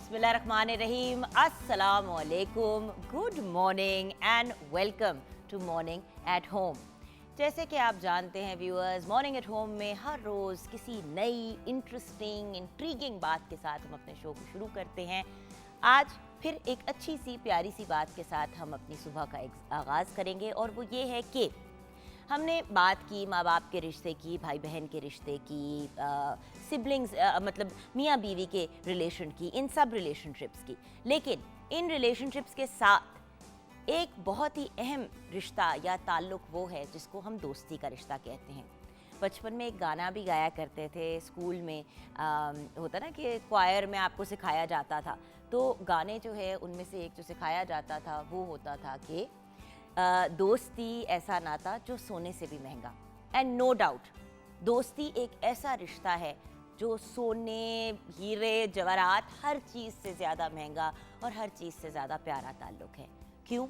बिस्मिल्लाहिर्रहमानिर्रहीम, अस्सलाम वालेकुम, good morning and welcome to morning at home. जैसे कि आप जानते हैं व्यूअर्स, मॉर्निंग एट होम में हर रोज़ किसी नई इंटरेस्टिंग इंट्रीगिंग बात के साथ हम अपने शो को शुरू करते हैं। आज फिर एक अच्छी सी प्यारी सी बात के साथ हम अपनी सुबह का आगाज़ करेंगे और वो ये है कि हमने बात की माँ बाप के रिश्ते की, भाई बहन के रिश्ते की, सिबलिंग्स मतलब मियाँ बीवी के रिलेशन की, इन सब रिलेशनशिप्स की। लेकिन इन रिलेशनशिप्स के साथ एक बहुत ही अहम रिश्ता या ताल्लुक़ वो है जिसको हम दोस्ती का रिश्ता कहते हैं। बचपन में एक गाना भी गाया करते थे स्कूल में, होता ना कि क्वायर में आपको सिखाया जाता था, तो गाने जो है उनमें से एक जो सिखाया जाता था वो होता था कि दोस्ती ऐसा नाता जो सोने से भी महंगा। एंड नो डाउट दोस्ती एक ऐसा रिश्ता है जो सोने, हीरे, जवाहरात हर चीज़ से ज़्यादा महंगा और हर चीज़ से ज़्यादा प्यारा ताल्लुक़ है। क्यों?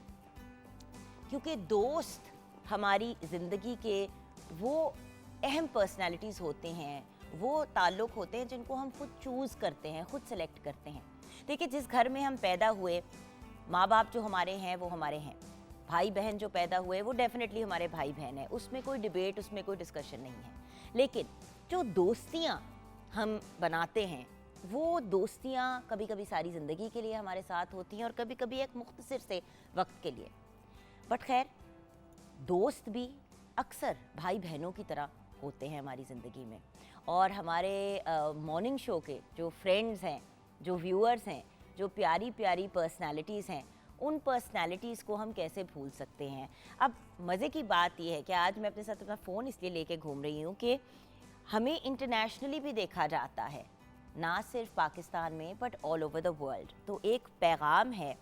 क्योंकि दोस्त हमारी ज़िंदगी के वो अहम पर्सनालिटीज़ होते हैं, वो ताल्लुक़ होते हैं जिनको हम खुद चूज़ करते हैं, खुद सेलेक्ट करते हैं। देखिए, जिस घर में हम पैदा हुए, माँ बाप जो हमारे हैं वो हमारे हैं, भाई बहन जो पैदा हुए वो डेफिनेटली हमारे भाई बहन है, उसमें कोई डिबेट, उसमें कोई डिस्कशन नहीं है। लेकिन जो दोस्तियाँ हम बनाते हैं वो दोस्तियाँ कभी कभी सारी ज़िंदगी के लिए हमारे साथ होती हैं और कभी कभी एक मुख्तसर से वक्त के लिए। बट खैर, दोस्त भी अक्सर भाई बहनों की तरह होते हैं हमारी ज़िंदगी में। और हमारे मॉर्निंग शो के जो फ्रेंड्स हैं, जो व्यूअर्स हैं, जो प्यारी प्यारी पर्सनालिटीज़ हैं, उन पर्सनालिटीज़ को हम कैसे भूल सकते हैं। अब मज़े की बात यह है कि आज मैं अपने साथ अपना फ़ोन इसलिए लेके घूम रही हूँ कि हमें इंटरनेशनली भी देखा जाता है, ना सिर्फ पाकिस्तान में but all over the world. तो एक पैगाम है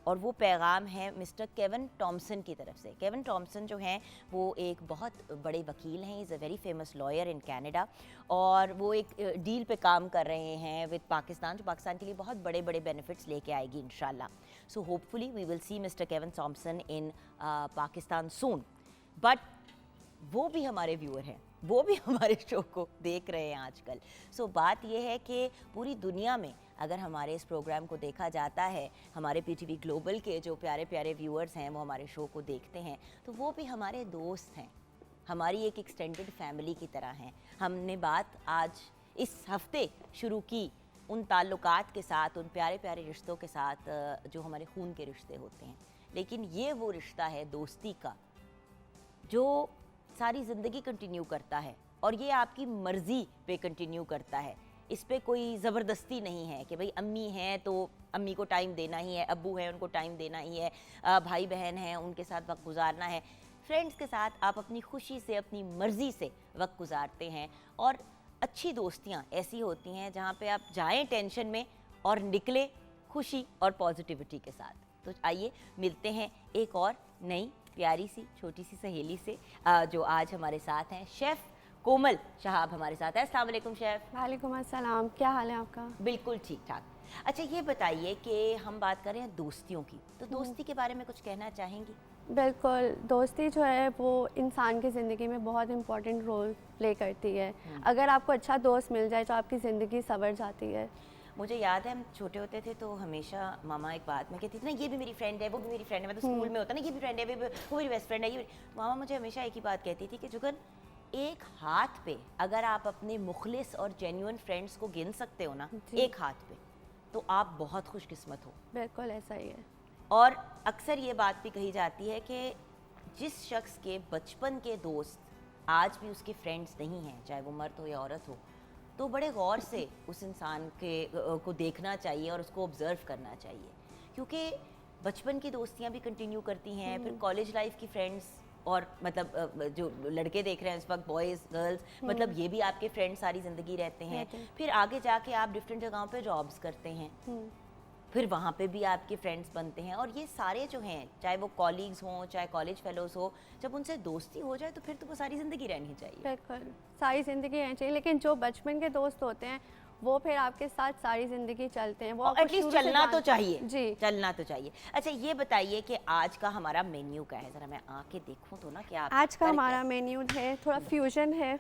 और वो पैगाम है मिस्टर केविन टॉमसन की तरफ से। केविन टॉमसन जो हैं वो एक बहुत बड़े वकील हैं, is a very famous lawyer in Canada, और वो एक डील पे काम कर रहे हैं विद पाकिस्तान, जो पाकिस्तान के लिए बहुत बड़े बड़े बेनिफिट्स लेके आएगी इंशाल्लाह। So hopefully we will see mister Kevin Thomson in Pakistan soon. But वो भी हमारे व्यूअर हैं, वो भी हमारे शो को देख रहे हैं आजकल। सो बात यह है कि पूरी दुनिया में अगर हमारे इस प्रोग्राम को देखा जाता है, हमारे पीटीवी ग्लोबल के जो प्यारे प्यारे व्यूअर्स हैं वो हमारे शो को देखते हैं, तो वो भी हमारे दोस्त हैं, हमारी एक एक्सटेंडेड फैमिली की तरह हैं। हमने बात आज इस हफ्ते शुरू की उन ताल्लुकात के साथ, उन प्यारे प्यारे रिश्तों के साथ जो हमारे खून के रिश्ते होते हैं। लेकिन ये वो रिश्ता है दोस्ती का जो सारी ज़िंदगी कंटिन्यू करता है और ये आपकी मर्ज़ी पे कंटिन्यू करता है। इस पे कोई ज़बरदस्ती नहीं है कि भाई अम्मी हैं तो अम्मी को टाइम देना ही है, अब्बू हैं उनको टाइम देना ही है, भाई बहन हैं उनके साथ वक्त गुजारना है। फ्रेंड्स के साथ आप अपनी खुशी से, अपनी मर्ज़ी से वक्त गुजारते हैं। और अच्छी दोस्तियाँ ऐसी होती हैं जहाँ पे आप जाएं टेंशन में और निकले खुशी और पॉजिटिविटी के साथ। तो आइए मिलते हैं एक और नई प्यारी सी छोटी सी सहेली से जो आज हमारे साथ हैं। शेफ़ कोमल शहाब हमारे साथ है। अस्सलाम वालेकुम शेफ़। वालेकुम अस्सलाम, क्या हाल है आपका? बिल्कुल ठीक ठाक। अच्छा, ये बताइए कि हम बात कर रहे हैं दोस्तियों की, तो दोस्ती के बारे में कुछ कहना चाहेंगी? बिल्कुल, दोस्ती जो है वो इंसान की ज़िंदगी में बहुत इम्पोर्टेंट रोल प्ले करती है। अगर आपको अच्छा दोस्त मिल जाए तो आपकी ज़िंदगी संवर जाती है। मुझे याद है हम छोटे होते थे तो हमेशा मामा एक बात में कहती थी ना, ये भी मेरी फ्रेंड है, वो भी मेरी फ्रेंड है। मतलब स्कूल में होता ना, ये भी फ्रेंड है, वो मेरी बेस्ट फ्रेंड है। ये मामा मुझे हमेशा एक ही बात कहती थी कि जुगन, एक हाथ पे अगर आप अपने मुखलिस और जेन्युइन फ्रेंड्स को गिन सकते हो ना एक हाथ पे, तो आप बहुत खुशकिस्मत हो। बिल्कुल ऐसा ही है। और अक्सर ये बात भी कही जाती है कि जिस शख्स के बचपन के दोस्त आज भी उसके फ्रेंड्स नहीं हैं, चाहे वो मर्द हो या औरत हो, तो बड़े गौर से उस इंसान के को देखना चाहिए और उसको ऑब्ज़र्व करना चाहिए, क्योंकि बचपन की दोस्तियां भी कंटिन्यू करती हैं, फिर कॉलेज लाइफ की फ्रेंड्स, और मतलब जो लड़के देख रहे हैं इस वक्त, बॉयज़ गर्ल्स, मतलब ये भी आपके फ्रेंड्स सारी ज़िंदगी रहते हैं। फिर आगे जाके आप डिफरेंट जगहों पे जॉब्स करते हैं, फिर वहाँ पे भी आपके फ्रेंड्स बनते हैं। और ये सारे जो हैं, चाहे वो कॉलीग्स हों, चाहे कॉलेज फेलोज़ हो, जब उनसे दोस्ती हो जाए तो फिर तो वो सारी ज़िंदगी रहनी चाहिए। बिल्कुल सारी ज़िंदगी रहनी चाहिए, लेकिन जो बचपन के दोस्त होते हैं वो फिर आपके साथ सारी ज़िंदगी चलते हैं, वो एटलीस्ट चलना तो चाहिए जी, चलना तो चाहिए। अच्छा, ये बताइए कि आज का हमारा मेन्यू क्या है, ज़रा मैं आके देखूँ तो ना क्या आज का हमारा मेन्यू है, थोड़ा फ्यूजन है।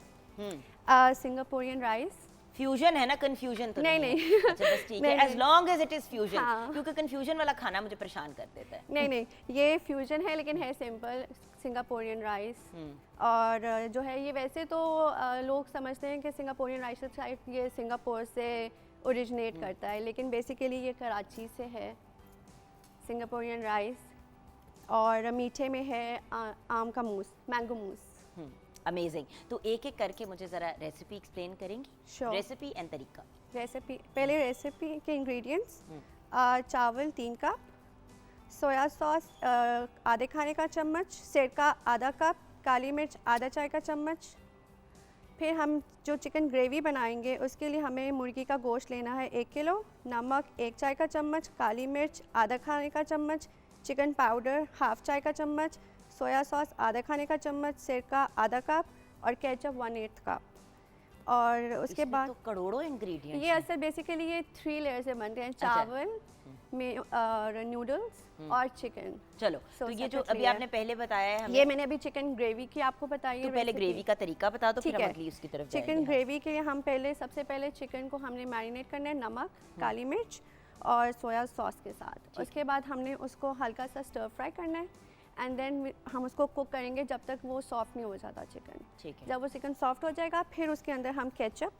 सिंगापुरियन राइस, फ्यूजन है ना, कंफ्यूजन तो नहीं, नहीं नहीं। है? अच्छा बस ठीक है, नहीं, as long as it is fusion, हाँ। क्योंकि कंफ्यूजन वाला खाना मुझे परेशान कर देता है। नहीं, ये फ्यूजन है लेकिन है सिंपल सिंगापोरियन राइस। और जो है ये वैसे तो लोग समझते हैं कि सिंगापोरियन राइस शायद ये सिंगापुर से ओरिजिनेट करता है, लेकिन बेसिकली ये कराची से है सिंगापोरियन राइस। और मीठे में है आम का मूस, मैंगो मूस। अमेजिंग। तो एक एक करके मुझे ज़रा रेसिपी एक्सप्लेन करेंगी? Sure. रेसिपी एंड तरीका। रेसिपी, पहले रेसिपी के इंग्रेडिएंट्स, चावल 3 कप, सोया सॉस आधे खाने का चम्मच, सिरका आधा कप, काली मिर्च आधा चाय का चम्मच। फिर हम जो चिकन ग्रेवी बनाएंगे उसके लिए हमें मुर्गी का गोश्त लेना है 1 किलो, नमक 1 चाय का चम्मच, काली मिर्च आधा खाने का चम्मच, चिकन पाउडर हाफ चाय का चम्मच, सोया सॉस आधा खाने का चम्मच, सिरका आधा कप और केचप 1/8 कप। और उसके इसमें बाद तो करोड़ों इंग्रेडिएंट्स ये असल बेसिकली ये 3 लेयर से बनते हैं, चावल में और नूडल्स और चिकन। चलो So, तो ये जो separately अभी है। आपने पहले बताया है हमें, ये मैंने अभी चिकन ग्रेवी की आपको बताई है। तो पहले recipe। ग्रेवी का तरीका बता दो, फिर ठीक हम है। अगली उसकी तरफ चिकन जाएंगे। ग्रेवी के लिए हम सबसे पहले चिकन को हमने मैरिनेट करना है नमक, काली मिर्च और सोया सॉस के साथ। उसके बाद हमने उसको हल्का सा स्टर फ्राई करना है एंड देन हम उसको कुक करेंगे जब तक वो सॉफ्ट नहीं हो जाता चिकन। ठीक है। जब वो चिकन सॉफ्ट हो जाएगा फिर उसके अंदर हम केचप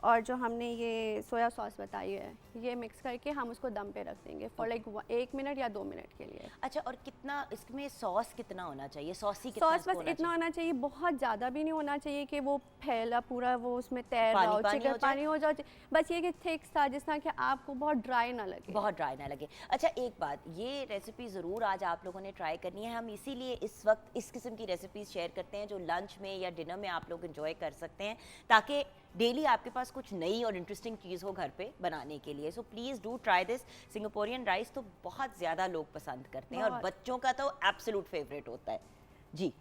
और जो हमने ये सोया सॉस बताई है ये मिक्स करके हम उसको दम पे रख देंगे फॉर लाइक 1 मिनट या 2 मिनट के लिए। अच्छा, और कितना इसमें सॉस कितना होना चाहिए? सॉसी कितना सॉस इसको बस होना इतना चाहिए? होना चाहिए, बहुत ज़्यादा भी नहीं होना चाहिए कि वो फैला पूरा वो उसमें तैर रहा हो, पानी चिकन हो जाए? पानी हो जाए। बस ये कि थिक सा, जिस तरह कि आपको बहुत ड्राई ना लगे। बहुत ड्राई ना लगे। अच्छा एक बात, ये रेसिपी ज़रूर आज आप लोगों ने ट्राई करनी है। हम इसीलिए इस वक्त इस किस्म की रेसिपीज़ शेयर करते हैं जो लंच में या डिनर में आप लोग इंजॉय कर सकते हैं, ताकि डेली आपके पास कुछ नई और इंटरेस्टिंग चीज़ हो घर पे बनाने के लिए। So please do try this. Singaporean rice तो बहुत ज़्यादा लोग पसंद करते हैं और बहुत। बच्चों का तो एब्सोल्यूट फेवरेट होता है जी।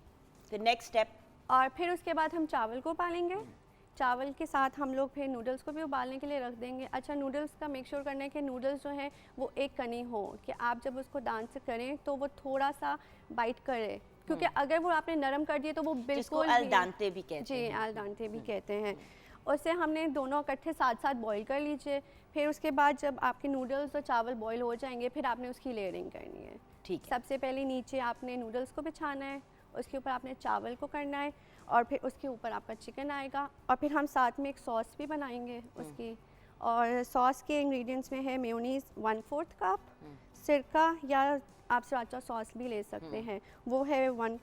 फिर नेक्स्ट स्टेप? और फिर उसके बाद हम चावल को उबालेंगे। चावल के साथ हम लोग फिर नूडल्स को भी उबालने के लिए रख देंगे। अच्छा, नूडल्स का मेक श्योर करना है कि नूडल्स जो है वो एक कनी हो, कि आप जब उसको दांत से करें तो वो थोड़ा सा बाइट करे, क्योंकि अगर वो आपने नरम कर दिए तो वो जिसको बिल्कुल अल दांते भी कहते जी हैं। अल दांते भी कहते हैं। उससे हमने दोनों इकट्ठे साथ साथ बॉईल कर लीजिए। फिर उसके बाद जब आपके नूडल्स और चावल बॉईल हो जाएंगे फिर आपने उसकी लेयरिंग करनी है। ठीक है। सबसे पहले नीचे आपने नूडल्स को बिछाना है, उसके ऊपर आपने चावल को करना है और फिर उसके ऊपर आपका चिकन आएगा। और फिर हम साथ में एक सॉस भी बनाएंगे उसकी। और सॉस के इंग्रेडिएंट्स में है मेयोनीज़ 1/4 कप, सिरका या आप सराचा सॉस भी ले सकते हैं, वो है 1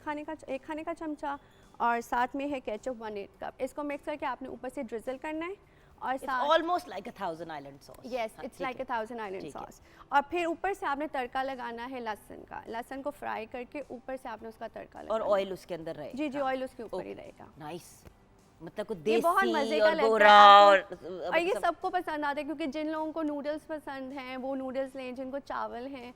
खाने का चमचा, और साथ में है केचप 1/8 कप। इसको मिक्स करके आपने ऊपर से ड्रिजल करना है और It's साथ almost like a Thousand Island sauce. Yes हाँ, इट्स ठीक लाइक है। अ थाउजेंड आइलैंड ठीक है। सॉस। और फिर ऊपर से आपने तड़का लगाना है लहसुन का। लहसुन को फ्राई करके ऊपर से आपने उसका तड़का लगाना और है। ऑयल उसके अंदर रहे? जी ऑयल उसके ऊपर ही रहेगा। नाइस। मतलब कुछ ये बहुत देसी मजे का और लगता गोरा है और आपको। और ये सबको पसंद आता है क्योंकि जिन लोगों को नूडल्स पसंद हैं वो नूडल्स लें, जिनको चावल हैं।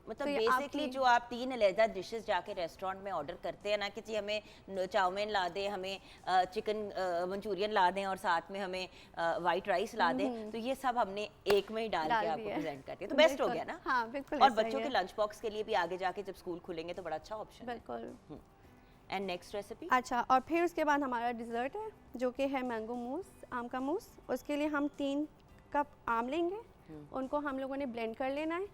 मतलब तो ये बेसिकली आपकी- जो आप 3 अलहदा डिशेस जाके रेस्टोरेंट में ऑर्डर करते हैं ना, कि जी हमें चाउमीन ला दें, हमें चिकन मंचूरियन ला दें और साथ में हमें वाइट राइस ला दें, तो ये सब हमने एक में ही डाल के आपको दिया। प्रेजेंट करते हैं, तो बेस्ट हो बिल्कुल, गया ना। हाँ बिल्कुल और ऐसा ही बच्चों के है। लंच बॉक्स के लिए भी आगे जाके जब स्कूल खुलेंगे तो बड़ा अच्छा ऑप्शन है। बिल्कुल। And next recipe? अच्छा, और फिर उसके बाद हमारा डिज़र्ट है जो कि है मैंगो मूस, आम का मूस। उसके लिए हम 3 कप आम लेंगे, उनको हम लोगों ने ब्लेंड कर लेना है,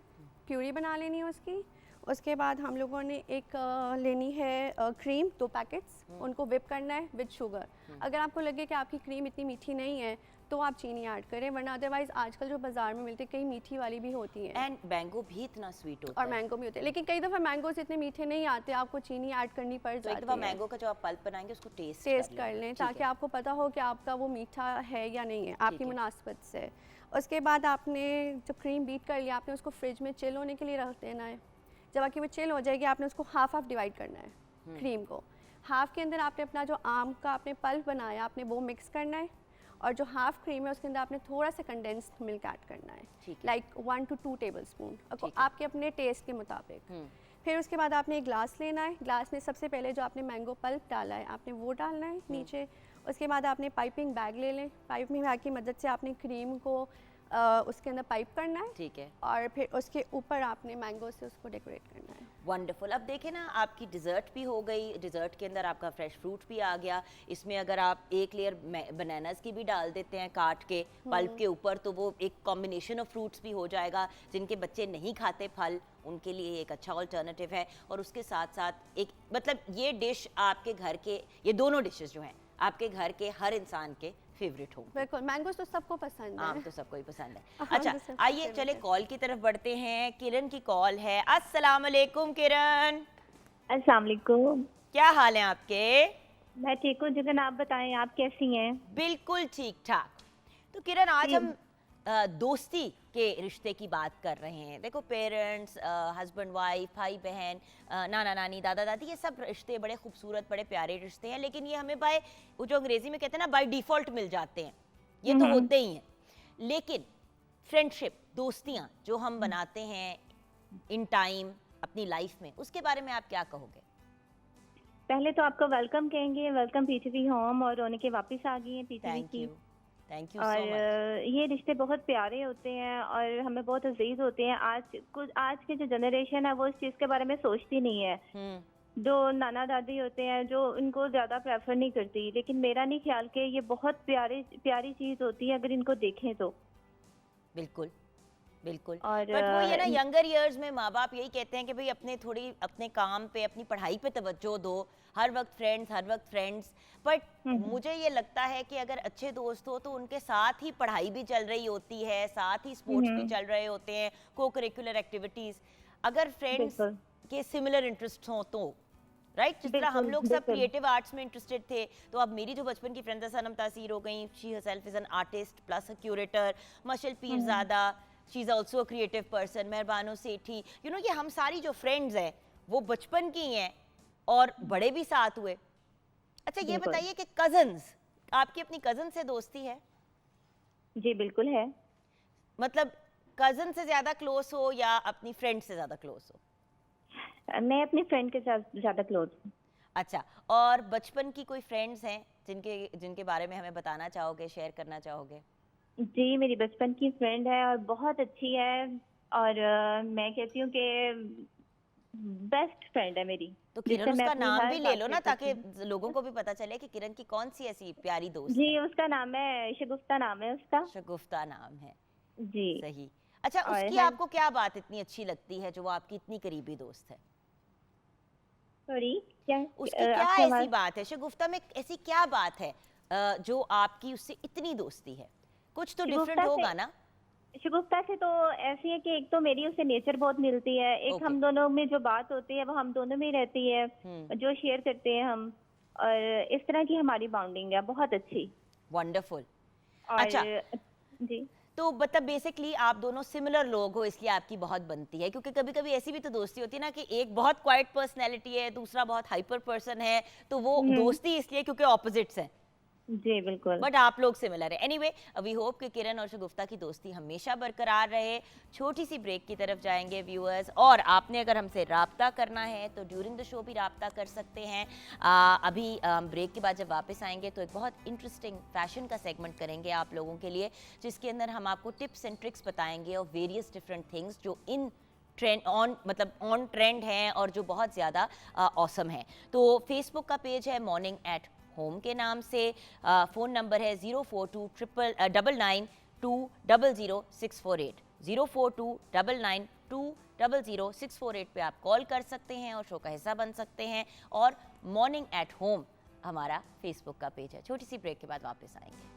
प्यूरी बना लेनी है उसकी। उसके बाद हम लोगों ने एक लेनी है क्रीम 2 पैकेट्स, उनको विप करना है विद शुगर। अगर आपको लगे कि आपकी क्रीम इतनी मीठी नहीं है तो आप चीनी ऐड करें, वरना अदरवाइज़ आजकल जो बाज़ार में मिलती है कई मीठी वाली भी होती हैं एंड मैंगो भी इतना स्वीट होता और है। मैंगो भी होते हैं, लेकिन कई दफ़ा मैंगोस इतने मीठे नहीं आते, आपको चीनी ऐड करनी पड़ तो एक जाती दफ़ा है। मैंगो का जो आप पल्प बनाएंगे उसको टेस्ट कर लें ताकि आपको पता हो कि आपका वो मीठा है या नहीं है आपकी है। मुनासिबत से। उसके बाद आपने जो क्रीम बीट कर लिया आपने उसको फ्रिज में चिल होने के लिए रख देना है। जब आपकी वो चिल हो जाएगी आपने उसको हाफ डिवाइड करना है क्रीम को। हाफ के अंदर आपने अपना जो आम का आपने पल्प बनाया आपने वो मिक्स करना है, और जो हाफ क्रीम है उसके अंदर आपने थोड़ा सा कंडेंस्ड मिल्क ऐड करना है, लाइक 1 to 2 टेबलस्पून आपके अपने टेस्ट के मुताबिक। फिर उसके बाद आपने एक ग्लास लेना है, ग्लास में सबसे पहले जो आपने मैंगो पल्प डाला है आपने वो डालना है नीचे। उसके बाद आपने पाइपिंग बैग ले लें, पाइपिंग बैग की मदद से आपने क्रीम को उसके अंदर पाइप करना है, ठीक है। और फिर उसके ऊपर आपने मैंगो से उसको डेकोरेट करना है। वंडरफुल। अब देखें ना, आपकी डिज़र्ट भी हो गई, डिज़र्ट के अंदर आपका फ्रेश फ्रूट भी आ गया। इसमें अगर आप एक लेयर बनानास की भी डाल देते हैं काट के पल्प के ऊपर, तो वो एक कॉम्बिनेशन ऑफ फ्रूट्स भी हो जाएगा। जिनके बच्चे नहीं खाते फल, उनके लिए एक अच्छा ऑल्टरनेटिव है। और उसके साथ साथ एक मतलब ये डिश आपके घर के, ये दोनों डिशेस जो हैं आपके घर के हर इंसान के फेवरेट होंगे। बिल्कुल, मैंगोस तो सबको पसंद है। आम तो सबको ही पसंद है। आम अच्छा, तो सबको आइए favorite चले है। कॉल की तरफ बढ़ते हैं। किरण की कॉल है। अस्सलाम वालेकुम किरण, अस्सलाम वालेकुम। क्या हाल है आपके? मैं ठीक हूँ जिगन, आप बताएं आप कैसी हैं? बिल्कुल ठीक ठाक। तो किरण, आज जी। हम दोस्ती के रिश्ते की बात कर रहे हैं। देखो, पेरेंट्स, हस्बैंड वाइफ, भाई बहन, नाना नानी, दादा दादी, ये सब रिश्ते बड़े खूबसूरत, बड़े प्यारे रिश्ते हैं। लेकिन ये हमें बाय, वो जो अंग्रेजी में कहते हैं ना, बाय डिफॉल्ट मिल जाते हैं। ये तो होते ही हैं। लेकिन फ्रेंडशिप, दोस्तियाँ जो हम बनाते हैं इन टाइम अपनी लाइफ में, उसके बारे में आप क्या कहोगे? पहले तो आपको वेलकम कहेंगे, वेलकम पीटीवी होम, और रोने के वापस आ गई हैं पीटीवी की। थैंक यू और सो मच। ये रिश्ते बहुत प्यारे होते हैं और हमें बहुत अजीज होते हैं। आज की जो जनरेशन है वो इस चीज़ के बारे में सोचती नहीं है। जो नाना दादी होते हैं जो इनको ज़्यादा प्रेफर नहीं करती, लेकिन मेरा नहीं ख्याल कि ये बहुत प्यारी चीज़ होती है अगर इनको देखें तो। बिल्कुल बिल्कुल। और बट वो ये ना, यंगर इयर्स में माँ बाप यही कहते हैं कि भाई अपने काम पे, अपनी पढ़ाई पे तवज्जो दो, हर वक्त फ्रेंड्स। बट मुझे ये लगता है कि अगर अच्छे दोस्त हो तो उनके साथ ही पढ़ाई भी चल रही होती है, साथ ही स्पोर्ट्स भी चल रहे होते हैं, को करिकुलर एक्टिविटीज। अगर फ्रेंड्स बिल्कुल के सिमिलर इंटरेस्ट हो तो, राइट, जिस तरह हम लोग सब बिल्कुल। क्रिएटिव आर्ट्स में इंटरेस्टेड थे, तो अब मेरी जो बचपन की फ्रेंड है सनम तासीर हो गई। She herself is an artist plus a curator. Mashal Pirzada, she is also a creative person. Mehrbano Sethi, you know, ये हम सारी जो फ्रेंड्स हैं वो बचपन की हैं और बड़े भी साथ हुए। अच्छा, ये बिल्कुल। बताइए कि कजन्स, आपकी अपनी कजन से दोस्ती है? जी बिल्कुल है। मतलब कजन से ज्यादा क्लोज हो या अपनी फ्रेंड से ज्यादा क्लोज हो? मैं अपनी फ्रेंड के साथ ज़्यादा क्लोज हूँ। अच्छा, और बचपन की कोई फ्रेंड्स हैं जिनके जिनके बारे में हमें बताना चाहोगे, शेयर करना चाहोगे? जी, मेरी बचपन की फ्रेंड है और बहुत अच्छी है। और मैं कहती हूँ कि बेस्ट फ्रेंड है मेरी, तो जिससे किरण मैं उसका अपनी नाम हर भी ले बात लो शेयर ना, करती ताकि हूँ। लोगों को भी पता चले कि किरण की कौन सी ऐसी प्यारी दोस्त जी, है। उसका नाम है शगुफ्ता, नाम है उसका। शगुफ्ता नाम है। जी। सही। अच्छा, और उसकी हर आपको क्या बात इतनी अच्छी लगती है जो वो आपकी इतनी करीबी दोस्त है? सॉरी क्या उसकी क्या आपकी ऐसी आवाज़? बात है, शगुफ्ता में ऐसी क्या बात है जो आपकी उससे इतनी दोस्ती है? कुछ तो डिफरेंट शगुफ्ता से होगा ना? शगुफ्ता से तो ऐसी है कि एक तो मेरी उससे नेचर बहुत मिलती है, एक ओके। हम दोनों में जो बात होती है वो हम दोनों में ही रहती है, जो शेयर करते हैं हम। और इस तरह की हमारी बाउंडिंग है बहुत अच्छी। वंडरफुल। अच्छा, और जी तो मतलब बेसिकली आप दोनों सिमिलर लोग हो, इसलिए आपकी बहुत बनती है। क्योंकि कभी कभी ऐसी भी तो दोस्ती होती है ना कि एक बहुत क्वाइट पर्सनैलिटी है, दूसरा बहुत हाइपर पर्सन है, तो वो दोस्ती इसलिए क्योंकि ऑपोजिट्स हैं। जी बिल्कुल। बट आप लोग सिमिलर है। एनीवे, वी होप कि किरण और शगुफ्ता की दोस्ती हमेशा बरकरार रहे। छोटी सी ब्रेक की तरफ जाएंगे व्यूअर्स, और आपने अगर हमसे राब्ता करना है तो ड्यूरिंग द शो भी राब्ता कर सकते हैं। अभी ब्रेक के बाद जब वापस आएंगे तो एक बहुत इंटरेस्टिंग फैशन का सेगमेंट करेंगे आप लोगों के लिए, जिसके अंदर हम आपको टिप्स एंड ट्रिक्स बताएंगे और वेरियस डिफरेंट थिंग्स जो इन ट्रेंड ऑन ट्रेंड हैं और जो बहुत ज़्यादा ऑसम है। तो फेसबुक का पेज है मॉर्निंग एट होम के नाम से। फ़ोन नंबर है 04299200648 04299200648 पे आप कॉल कर सकते हैं और शो का हिस्सा बन सकते हैं। और मॉर्निंग एट होम हमारा फेसबुक का पेज है। छोटी सी ब्रेक के बाद वापस आएंगे।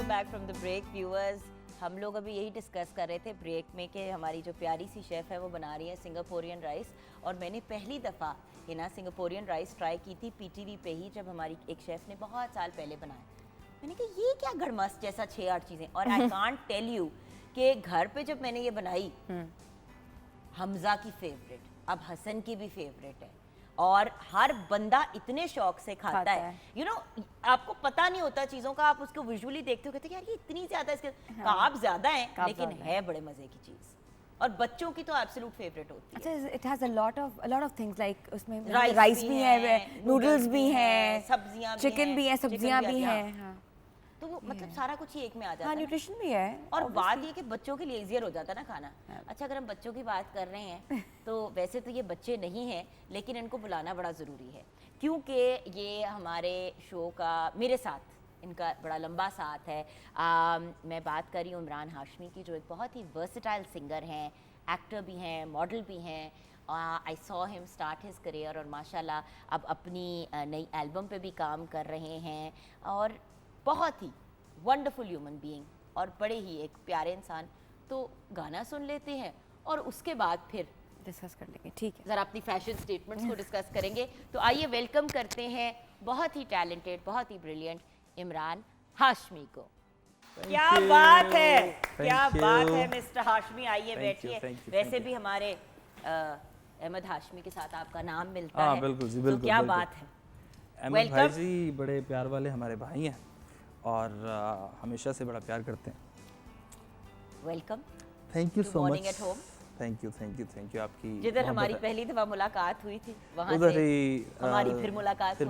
Back from the break viewers. हम लोग अभी यही डिस्कस कर रहे थे ब्रेक में कि हमारी जो प्यारी सी शेफ़ है वो बना रही है सिंगापुरियन राइस। और मैंने पहली दफ़ा ये ना सिंगापुरियन राइस ट्राई की थी पीटीवी पे ही, जब हमारी एक शेफ़ ने बहुत साल पहले बनाया। मैंने कहा ये क्या गड़मस्त जैसा 6-8 चीजें, और आई कांट टेल यू कि घर पे जब मैंने ये बनाई, हमजा की फेवरेट, अब हसन की भी फेवरेट है, और हर बंदा इतने शौक से खाता है। यू नो आपको पता नहीं होता चीज़ों का, आप उसको विजुअली देखते हो, कहते हो यार ये इतनी ज़्यादा, इसके कार्ब ज़्यादा है लेकिन है बड़े मज़े की चीज़, और बच्चों की तो एब्सोल्यूट फेवरेट होती है। अच्छा, it has a lot of things like उसमें राइस भी है, नूडल्स भी हैं, सब्जियां भी, चिकन भी है, सब्जियां भी हैं, तो वो मतलब सारा कुछ ही एक में आ जाता है। हाँ, न्यूट्रिशन भी है। और बात ये कि बच्चों के लिए ईजियर हो जाता है ना खाना। अच्छा, अगर हम बच्चों की बात कर रहे हैं तो वैसे तो ये बच्चे नहीं हैं, लेकिन इनको बुलाना बड़ा ज़रूरी है, क्योंकि ये हमारे शो का मेरे साथ इनका बड़ा लंबा साथ है। मैं बात कर रही हूँ इमरान हाशमी की, जो एक बहुत ही वर्सेटाइल सिंगर हैं, एक्टर भी हैं, मॉडल भी हैं। I saw him start his career, और माशाल्लाह अब अपनी नई एल्बम पे भी काम कर रहे हैं, और बहुत ही वंडरफुल ह्यूमन बीइंग और बड़े ही एक प्यारे इंसान। तो गाना सुन लेते हैं और उसके बाद फिर डिस्कस कर लेंगे, ठीक है? ज़रा अपनी फैशन स्टेटमेंट्स को डिस्कस करेंगे। तो आइए वेलकम करते हैं बहुत ही टैलेंटेड, बहुत ही ब्रिलियंट इमरान हाशमी को। क्या बात है, क्या बात है मिस्टर हाशमी, आइए बैठिए। वैसे भी हमारे अहमद हाशमी के साथ आपका नाम मिलता है। बिल्कुल जी, तो बिल्कुल, क्या बिल्कुल। बात है। अहमद भाई जी बड़े प्यार वाले हमारे भाई हैं, और हमेशा से बड़ा प्यार करते हैं। Welcome. Thank you so morning much. At home. Thank you आपकी जिधर मोहब्बत हमारी है। पहली दफा मुलाकात हुई थी, वहाँ उधर से ही हमारी फिर मुलाकात हो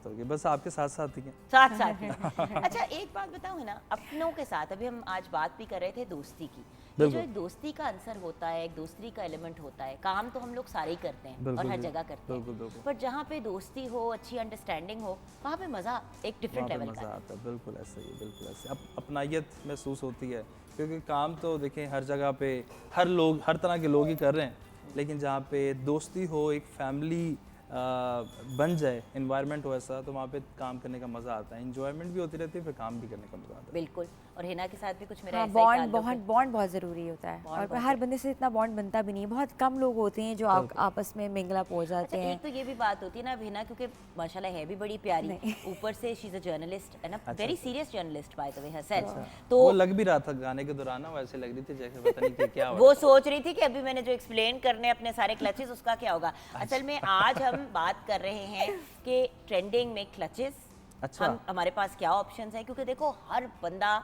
होगी, बस आपके साथ साथ ही है। साथ साथ ही। अच्छा, एक बात बताओ, है ना, अपनों के साथ अभी हम आज बात भी कर रहे थे दोस्ती की। ये जो एक दोस्ती का आंसर होता है, एक दोस्ती का एलिमेंट होता है, काम तो हम लोग सारे ही करते हैं और हर जगह करते हैं, पर जहाँ पे दोस्ती हो, अच्छी अंडरस्टैंडिंग हो, वहाँ पे मज़ा एक डिफरेंट लेवल का मज़ा आता है। बिल्कुल ऐसा ही, बिल्कुल ऐसे। अब अपनायत महसूस होती है, क्योंकि काम तो देखें हर जगह पे हर तरह के लोग ही कर रहे हैं, लेकिन जहाँ पे दोस्ती हो, एक फैमिली बन जाए, एनवायरनमेंट हो ऐसा, तो वहाँ पे काम करने का मज़ा आता है, इंजॉयमेंट भी होती रहती है, फिर काम भी करने का मज़ा आता है। बिल्कुल। और हिना के साथ भी कुछ मेरा हाँ, ऐसा ही ताल्लुक है। बॉन्ड बहुत ज़रूरी होता है, और हर बंदे से इतना बॉन्ड बनता भी नहीं है। बहुत कम लोग होते हैं जो आपस में मिंगल अप हो जाते अच्छा, हैं। एक तो ये भी बात होती है ना हिना, क्योंकि माशाल्लाह है भी बड़ी प्यारी, ऊपर से शी इज अ जर्नलिस्ट है ना, very serious journalist by the way Hasan. तो वो लग भी रहा था गाने के दौरान, वैसे लग रही थी जैसे पता नहीं कि क्या हो वो सोच रही थी कि अभी मैंने जो एक्सप्लेन करने अपने सारे क्लचेस, उसका क्या होगा। असल में आज हम बात कर रहे हैं कि ट्रेंडिंग में क्लचेस, अच्छा। हमारे पास क्या ऑप्शंस हैं, क्योंकि देखो हर बंदा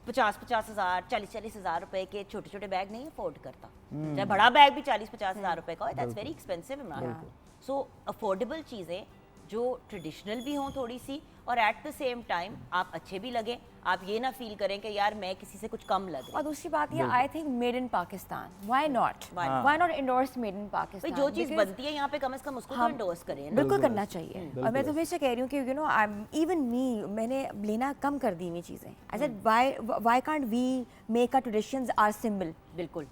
50-50 हज़ार 40-40 हज़ार रुपए के छोटे छोटे बैग नहीं अफोर्ड करता, चाहे बड़ा बैग भी 40-50 हज़ार रुपए का हो, that's very expensive Imran. So affordable चीज़ें जो ट्रेडिशनल भी हों थोड़ी सी, और एट द सेम टाइम आप अच्छे भी लगें, आप ये ना फील करें कि यार मैं किसी से कुछ कम लग रही। और दूसरी बात ये, I think made in Pakistan, why not endorse made in Pakistan. जो चीज़ बनती है यहाँ पे कम से कम उसको तो इंडोर्स करें ना। बिल्कुल करना चाहिए। और मैं तो हमेशा कह रही हूँ कि यू नो इवन मी, मैंने लेना कम कर दी हुई चीज़ें। I said why can't we make our traditions our symbol. बिल्कुल।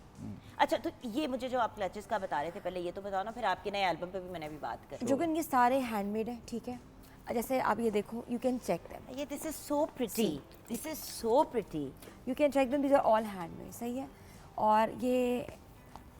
अच्छा, तो ये मुझे जो आप क्लचेस का बता रहे थे, पहले ये तो बताओ ना, फिर आपके नए एल्बम पे भी मैंने अभी बात करी, जो कि इनके सारे हैंडमेड हैं, ठीक है? जैसे आप ये देखो, यू कैन चेक देम, ये this is so pretty, this is so pretty, you can check them, these are all handmade, सही है? और ये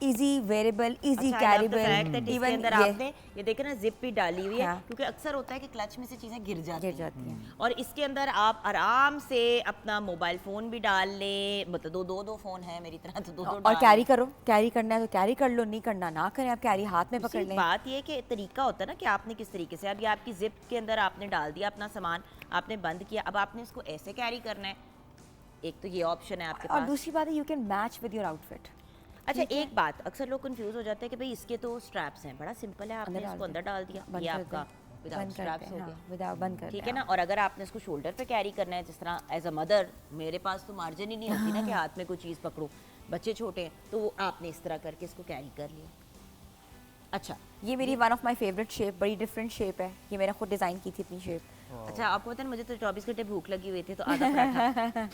easy wearable, easy carryable, even अंदर आपने ये देखे ना जिप भी डाली हुई है, क्योंकि अक्सर होता है कि क्लच में से चीज़ें गिर जाती हैं। और इसके अंदर आप आराम से अपना मोबाइल फ़ोन भी डाल लें, मतलब दो फ़ोन है मेरी तरह, तो दो और कैरी करो, कैरी करना है तो कैरी कर लो, नहीं करना ना करें, आप कैरी हाथ में पकड़ लें। बात ये कि तरीका होता है ना कि आपने किस तरीके से, अब ये आपकी जिप के अंदर आपने डाल दिया अपना सामान, आपने बंद किया, अब आपने इसको ऐसे कैरी करना है, एक तो ये ऑप्शन है आपके पास। और दूसरी बात है, you can match with your outfit. अच्छा, एक बात, अक्सर लोग कंफ्यूज हो जाते हैं कि भाई इसके तो स्ट्रैप्स हैं, बड़ा सिंपल है, आपने इसको अंदर डाल दिया, ये आपका विदाउट स्ट्रैप्स हो गया, बंद कर, ठीक है ना। और अगर आपने इसको शोल्डर पे कैरी करना है, जिस तरह एज अ मदर मेरे पास तो मार्जिन ही नहीं होती ना कि हाथ में कोई चीज़ पकड़ूं, बच्चे छोटे हैं, तो वो आपने इस तरह करके इसको कैरी कर लिया। अच्छा, ये मेरी one of my favourite shape, बड़ी डिफरेंट शेप है, ये मैंने खुद डिज़ाइन की थी अपनी शेप। अच्छा, आपको पता है मुझे तो 24 घंटे भूख लगी हुई थी, तो आधा पराठा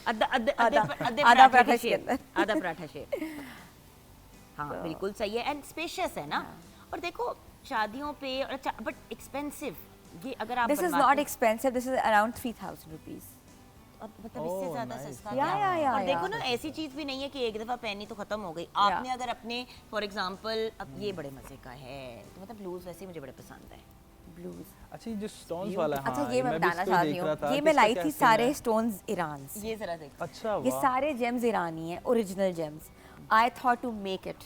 आधा पराठा शेप, आधा पराठा शेप। हाँ, बिल्कुल सही है, एंड स्पेशियस है ना। और देखो शादियों पे, अच्छा बट एक्सपेंसिव, ये अगर आप this is not expensive, this is around 3000 rupees. अब मतलब इससे ज्यादा सस्ता या, क्या? या, और या, देखो ना, ऐसी चीज भी नहीं है कि एक दफा पहनी तो खत्म हो गई। आपने अगर अपने फॉर एग्जांपल, अब ये बड़े मजे का है, तो मतलब ब्लूज वैसे मुझे बड़े पसंद है, ब्लूज। अच्छा, ये जो स्टोन्स वाला है, अच्छा हाँ, ये मैं भी बताना इसको चाहती देख रहा था हूँ, ये कि मैं इसका लाई क्या थी सीन सारे है। स्टोन्स ईरान से। ये जरा देखो। अच्छा, ये वाह, सारे जेम्स ईरानी हैं, original gems. I thought to make it,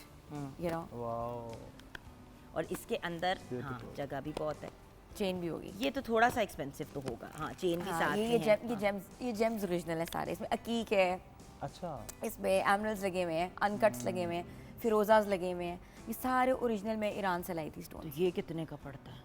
you know. वाह, और इसके अंदर हाँ जगह भी बहुत है। चेन भी होगी। ये तो थोड़ा सा एक्सपेंसिव तो होगा, हाँ चेन भी हाँ, साथ ये में है। हाँ। ये जेम्स ओरिजिनल है सारे। इसमें अकीक है, अच्छा, इसमें एमरल्ड्स लगे हुए हैं, अनकट्स लगे हुए हैं, फिरोजाज लगे हुए हैं। ये सारे ओरिजिनल में ईरान से लाई थी स्टोन। तो ये कितने का पड़ता है?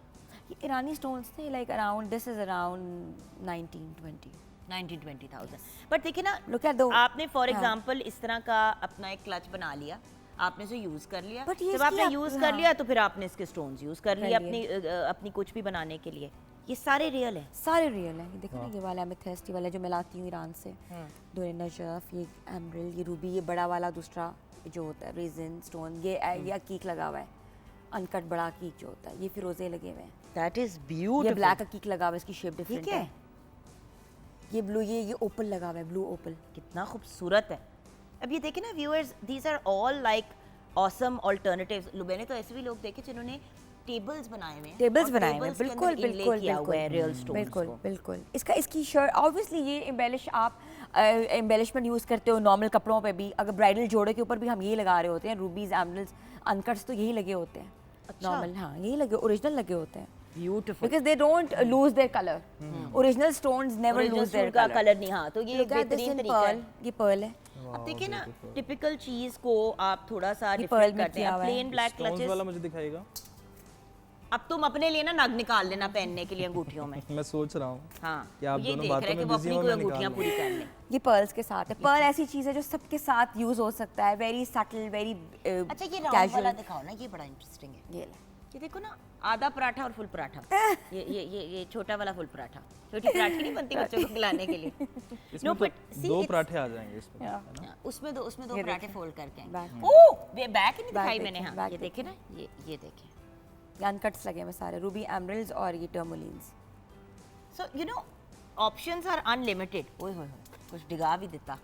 ये ईरानी स्टोन्स थे, like around, this is around 1920। 19-20,000। But देखिए ना, Look at the- आपने फॉर हाँ। एग्जांपल इस तरह का अपना एक क्लच बना लिया, आपने इसे यूज कर लिया। But ये जब इसकी आपने आप- यूज कर हाँ। लिया तो फिर आपने इसके स्टोन्स यूज कर लिए कर अपनी अपनी कुछ भी बनाने के लिए। ये सारे रियल है। सारे रियल हैं। ये देखो ना, ये वाला एमेथिस्ट, ये वाला जो मैं लाती हूँ ईरान से, दोरे नजफ, ये एमरल्ड, ये रूबी, ये बड़ा वाला दूसरा जो होता है रेजिन स्टोन, ये अकीक लगा हुआ है, अनकट बड़ा अकीक जो होता है, ये फिरोजे लगे हुए हैं, दैट इज ये ब्यूटीफुल। ब्लैक अकीक लगा हुआ है, इसकी शेप डिफरेंट ठीक है। है, ये ब्लू, ये ओपल लगा हुआ है, ब्लू ओपल। कितना खूबसूरत है। अब ये देखिए ना viewers, these are all like awesome alternatives. मैंने तो ऐसे भी लोग देखे जिन्होंने टेबल्स बनाए हुए हैं, टेबल्स और बनाए हुए हैं, tables के बिल्कुल अंदर inlay बिल्कुल किया हुआ है रियल बिल्कुल स्टोन्स बिल्कुल को। बिल्कुल। इसकी शर्ट ऑब्वियसली ये एम्बेलिश, आप एम्बेलिशमेंट यूज़ करते हो नॉर्मल कपड़ों पे भी, अगर ब्राइडल जोड़े के ऊपर भी हम यही लगा रहे होते हैं, रूबीज, एमरल्ड्स, अनकट्स तो यही लगे होते हैं नॉर्मल। हाँ, यही लगे, ओरिजिनल लगे होते हैं, beautiful. Because they don't lose their colour. Original stones never lose their का कलर नहीं, हाँ, तो ये एक Look at this बेहतरीन in तरीका है। pearl, ये पर्ल है। अब देखिए ना, टिपिकल चीज को आप थोड़ा सा ये डिफरेंट pearl में करते किया हैं। हुआ है। प्लेन ब्लैक स्टोन्स क्लचेस, वाला मुझे दिखाएगा। अब तुम अपने लिए ना नग निकाल लेना पहनने के लिए अंगूठियों में। मैं सोच रहा हूँ हाँ, कि आप ये दोनों देख बातों रहे हैं कि में वो busy अपनी हो, कोई मैं निकाल अंगूठियां लूँ। पूरी कर लें। ये पर्ल्स के साथ है। पर्ल ऐसी चीज़ है जो सबके साथ यूज़ हो सकता है, वेरी सटल, वेरी अच्छा, ये राउंड वाला दिखाओ ना, ये बड़ा इंटरेस्टिंग है। ये ले। ये देखो ना, आधा पराठा और फुल पराठा। ये छोटा वाला फुल पराठा, छोटी पराठी नहीं बनती बच्चों को खिलाने के लिए। इसमें तो दो पराठे आ जाएंगे इसमें, है ना? उसमें दो ये पराठे देखिए। फोल्ड करके। Back ओह, ये बैक ही नहीं दिखाई Back मैंने। देखिए, हाँ, back ये देखे ना, ये देखे। अनकट्स लगे हुए सारे, रूबी, एमरल्ड्स और ये tourmalines. So you know, options are unlimited. ओए होए होए, कुछ डिगा भी देता।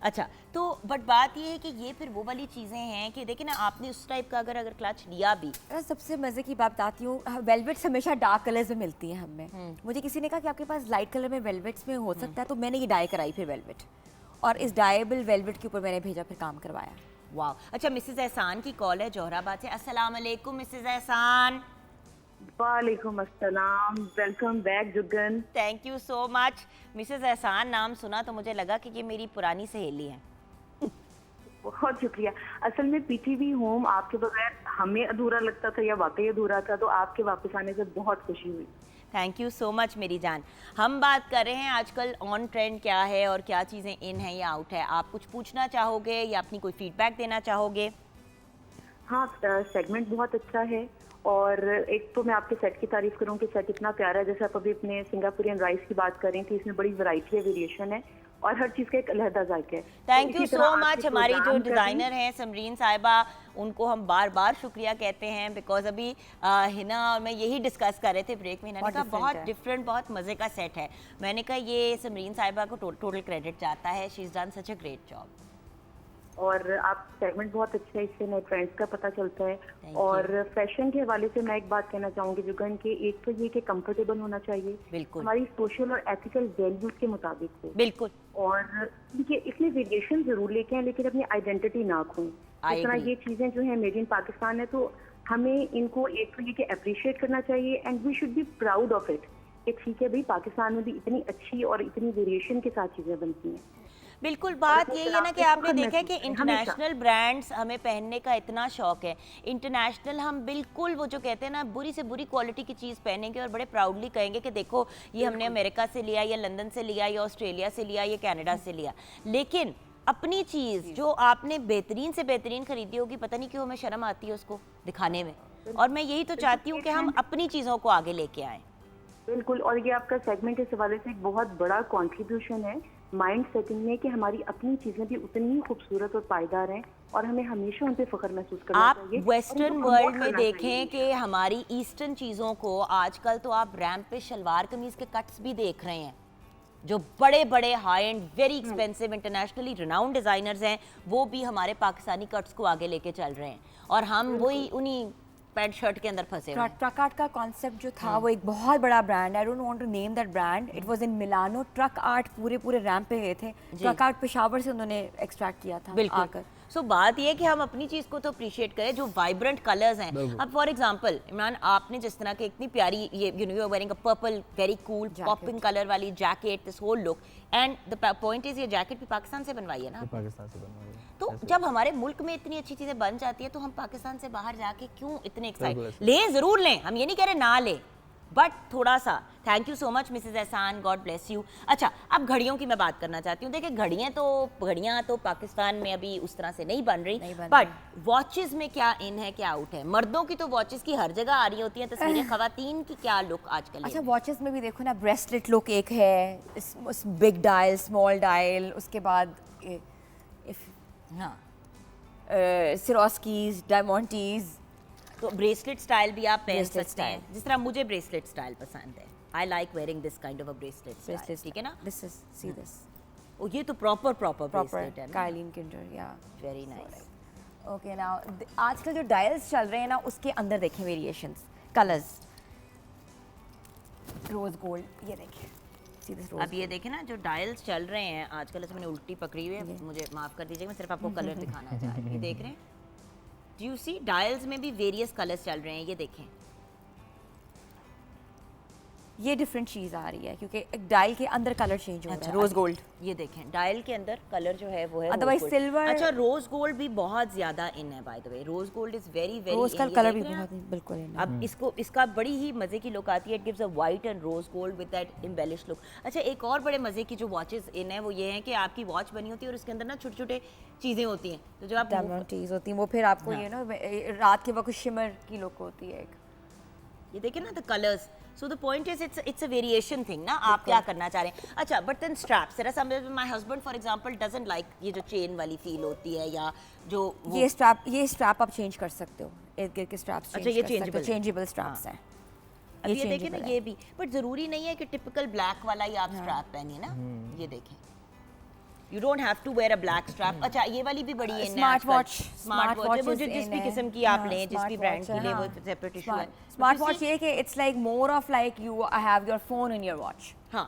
अच्छा, तो बट बात ये है कि ये फिर वो वाली चीज़ें हैं कि देखिए ना, आपने उस टाइप का अगर क्लच लिया भी। सबसे मज़े की बात बताती हूँ, वेलवेट्स हमेशा डार्क कलर्स में मिलती हैं हमें। मुझे किसी ने कहा कि आपके पास लाइट कलर में वेलवेट्स में हो सकता है, तो मैंने ये डाई कराई फिर वेलवेट, और इस डाइबल वेलवेट के ऊपर मैंने भेजा, फिर काम करवाया। वाह। अच्छा, मिसेस एहसान की कॉल है जोहराबाद से। अस्सलाम वालेकुम मिसेस एहसान। वालेकुम अस्सलाम, welcome back Jugan. Thank you so much. Mrs एहसान नाम सुना तो मुझे लगा कि ये मेरी पुरानी सहेली हैं। बहुत शुक्रिया। असल में पीटीवी होम आपके बगैर हमें अधूरा लगता था या वाकई अधूरा था, तो आपके वापस आने से बहुत खुशी हुई। थैंक यू सो मच मेरी जान। हम बात कर रहे हैं आजकल ऑन ट्रेंड क्या है और क्या चीज़ें इन हैं या आउट है। आप कुछ पूछना चाहोगे या अपनी कोई फीडबैक देना चाहोगे? हाँ, सेगमेंट बहुत अच्छा है, और एक तो मैं आपके सेट की तारीफ करूँ कि सेट इतना प्यारा है। जैसे आप अभी अपने सिंगापुरियन राइस की बात कर रही थी, इसमें बड़ी वैरायटी है, वेरिएशन है, और हर चीज़ का एक अलहदा जायका है। थैंक यू इसी तरह सो आपके मच। हमारी जो प्रोग्राम का भी- डिज़ाइनर हैं समरीन साहिबा, उनको हम बार बार शुक्रिया कहते हैं, बिकॉज अभी हिना और मैं यही डिस्कस कर रहे थे ब्रेक में। हिना ने कहा different बहुत है। डिफरेंट, बहुत मज़े का सेट है। मैंने कहा ये समरीन साहिबा को टोटल क्रेडिट जाता है। She is done such a great job. और आप सेगमेंट बहुत अच्छा है, इससे नए ट्रेंड्स का पता चलता है। Thank और फैशन के हवाले से मैं एक बात कहना चाहूँगी जुगन, कि एक तो ये कि कंफर्टेबल होना चाहिए, बिल्कुल हमारी सोशल और एथिकल वैल्यूज के मुताबिक हो, बिल्कुल। और ये इसमें वेरिएशन जरूर लेके हैं, लेकिन अपनी आइडेंटिटी ना खोएं। I जिस तरह agree. ये चीजें जो है मेड इन पाकिस्तान है, तो हमें इनको एक तो ये कि अप्रिशिएट करना चाहिए, and we should be proud of it कि ठीक है भाई, पाकिस्तान में भी इतनी अच्छी और इतनी वेरिएशन के साथ चीजें बनती हैं। बिल्कुल। बात और यही है ना कि इसको आपने हम देखा है कि महसूस करें, इंटरनेशनल ब्रांड्स हमें पहनने का इतना शौक है। इंटरनेशनल हम बिल्कुल वो जो कहते हैं ना, बुरी से बुरी क्वालिटी की चीज़ पहनेंगे और बड़े प्राउडली कहेंगे कि देखो ये हमने अमेरिका से लिया, या लंदन से लिया, या ऑस्ट्रेलिया से लिया, या कनाडा से लिया। लेकिन अपनी चीज़ जो आपने बेहतरीन से बेहतरीन खरीदी होगी, पता नहीं क्यों हमें शर्म आती है उसको दिखाने में। और मैं यही तो चाहती हूँ कि हम अपनी चीज़ों को आगे लेके आएँ। बिल्कुल, और ये आपका सेगमेंट इस हवाले से एक बहुत बड़ा कंट्रीब्यूशन है माइंड सेटिंग में, कि हमारी अपनी चीजें भी उतनी ही खूबसूरत और पायदार हैं, और हमें हमेशा उन पे फख्र महसूस करना आप चाहिए। वेस्टर्न और इनको वर्ल्ड promote में करना देखें चाहिए। कि हमारी ईस्टर्न चीज़ों को आजकल तो आप रैंप पे शलवार कमीज के कट्स भी देख रहे हैं, जो बड़े बड़े high and very expensive internationally renowned designers हैं, वो भी हमारे पाकिस्तानी कट्स को आगे लेके चल रहे हैं। और हम वही उन्हीं पैंट शर्ट के अंदर फंसे हुए हैं। ट्रक आर्ट का कॉन्सेप्ट जो था वो एक बहुत बड़ा brand, I don't want to name that brand, it was in Milano. Truck art पूरे रैंप पे गए थे, ट्रक आर्ट पेशावर से उन्होंने एक्सट्रैक्ट किया था बिल्कुल। आकर। सो बात ये है कि हम अपनी चीज़ को तो अप्रिशिएट करें जो वाइब्रेंट कलर्स हैं। अब फॉर एग्जांपल इमरान, आपने जिस तरह के इतनी प्यारी ये you are wearing a purple very cool popping colour वाली jacket, this whole look, and the point is ये जैकेट भी पाकिस्तान से बनवाई है ना? पाकिस्तान से बनवाई है। तो जब हमारे मुल्क में इतनी अच्छी चीजें बन जाती है तो हम पाकिस्तान से बाहर जाके क्यों इतने एक्साइट बिल्कुल लें? जरूर लें, हम ये नहीं कह रहे ना लें, बट थोड़ा सा। Thank you so much Mrs एहसान, गॉड ब्लेस यू। अच्छा, अब घड़ियों की मैं बात करना चाहती हूँ। देखिए घड़ियाँ तो पाकिस्तान में अभी उस तरह से नहीं बन रही, बट वॉचेस में क्या इन है क्या आउट है? मर्दों की तो वॉचेस की हर जगह आ रही होती हैं तस्वीरें, खवातीन की क्या लुक आजकल है? अच्छा, वॉचेस में भी देखो ना, ब्रेसलेट लुक एक है, बिग डायल, स्मॉल डायल, उसके बाद हाँ, सिरोस्कीज, डायमंडीज, तो ब्रेसलेट स्टाइल भी आप पहन Bracelet सकते हैं, जिस तरह मुझे ब्रेसलेट स्टाइल पसंद है। I like wearing this kind of a bracelet, ठीक है ना? दिस इज सी दिस ओ, ये तो प्रॉपर ब्रेसलेट है ना? काइलिन किंडर, या वेरी नाइस। ओके। नाउ आजकल जो डायल्स चल रहे हैं ना, उसके अंदर देखें वेरिएशंस, कलर्स, रोज गोल्ड, ये देखें, सी दिस रोज। अब ये देखें ना, जो डायल्स चल रहे हैं आजकल, मैंने उल्टी पकड़ी हुई है, मुझे माफ कर दीजिएगा, मैं सिर्फ आपको कलर दिखाना चाह रही हूँ। ये देख रहे हैं, डू यू सी? डायल्स में भी वेरियस कलर्स चल रहे हैं, ये देखें। ये डिफरेंट चीज़ आ रही है क्योंकि एक डायल के अंदर कलर चेंज हो रहा है, रोज गोल्ड। ये देखें, डायल के अंदर कलर जो है वो है Otherwise rose gold। silver- अच्छा, रोज गोल्ड भी बहुत ज्यादा इन है by the way. Rose gold is very very rose का कलर भी बहुत बिल्कुल है ना। अब इसका बड़ी ही मजे की लुक आती है। It gives a white and rose gold with that embellish look. अच्छा, एक और बड़े मजे की जो वॉचेस इन है वो ये है कि आपकी वॉच बनी होती है और उसके अंदर ना छोटे छोटे चीजें होती हैं, तो जब आप डायमंडीज होती हैं, वो फिर आपको ये ना रात के वक्त शिमर की लुक होती है एक। ये देखें ना, the colours. So the point is it's a variation thing ना, आप क्या करना चाह रहे हैं। अच्छा, बट देन स्ट्रैप्स, जरा some my husband for example doesn't like ये जो चेन वाली फील होती है, या जो ये स्ट्रैप आप चेंज कर सकते हो, इर्द गिर्द के स्ट्रैप्स अच्छा, ये चेंजेबल स्ट्रैप्स हैं। अब ये देखें ना, ये भी, बट जरूरी नहीं है कि टिपिकल ब्लैक वाला ही आप स्ट्रैप पहनिए ना। ये देखें, you don't have to wear a black strap. अच्छा, ये वाली भी बड़ी है, स्मार्ट वॉच मुझे जिस भी किस्म की आप लें, जिस भी ब्रांड की लें, वो सेपरेट इशू है। स्मार्ट वॉच ये कि it's like more of like you have your phone in your watch. हाँ,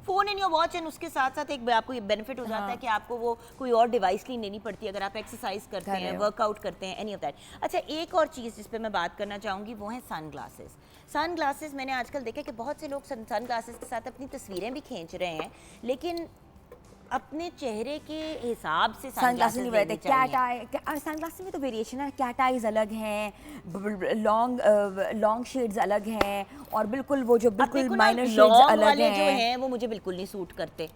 phone in your watch, and उसके साथ साथ एक आपको ये बेनिफिट हो जाता है कि आपको वो कोई और डिवाइस की लेनी पड़ती है अगर आप एक्सरसाइज करते हैं, वर्कआउट करते हैं, एनी ऑफ दैट। अच्छा, एक और चीज़ जिस पे मैं बात करना चाहूँगी वो है सन ग्लासेस। सन ग्लासेस मैंने आजकल देखा कि बहुत से लोग सन ग्लासेस के साथ अपनी तस्वीरें भी खींच रहे हैं, लेकिन अपने चेहरे के हिसाब से सनग्लासेस नहीं रहते। कैट आई, सनग्लासेस में तो वेरिएशन है, कैट आईज अलग हैं, लॉन्ग शेड्स अलग हैं, और बिल्कुल वो जो बिल्कुल माइनर शेड्स अलग हैं जो हैं वो मुझे बिल्कुल नहीं सूट करते।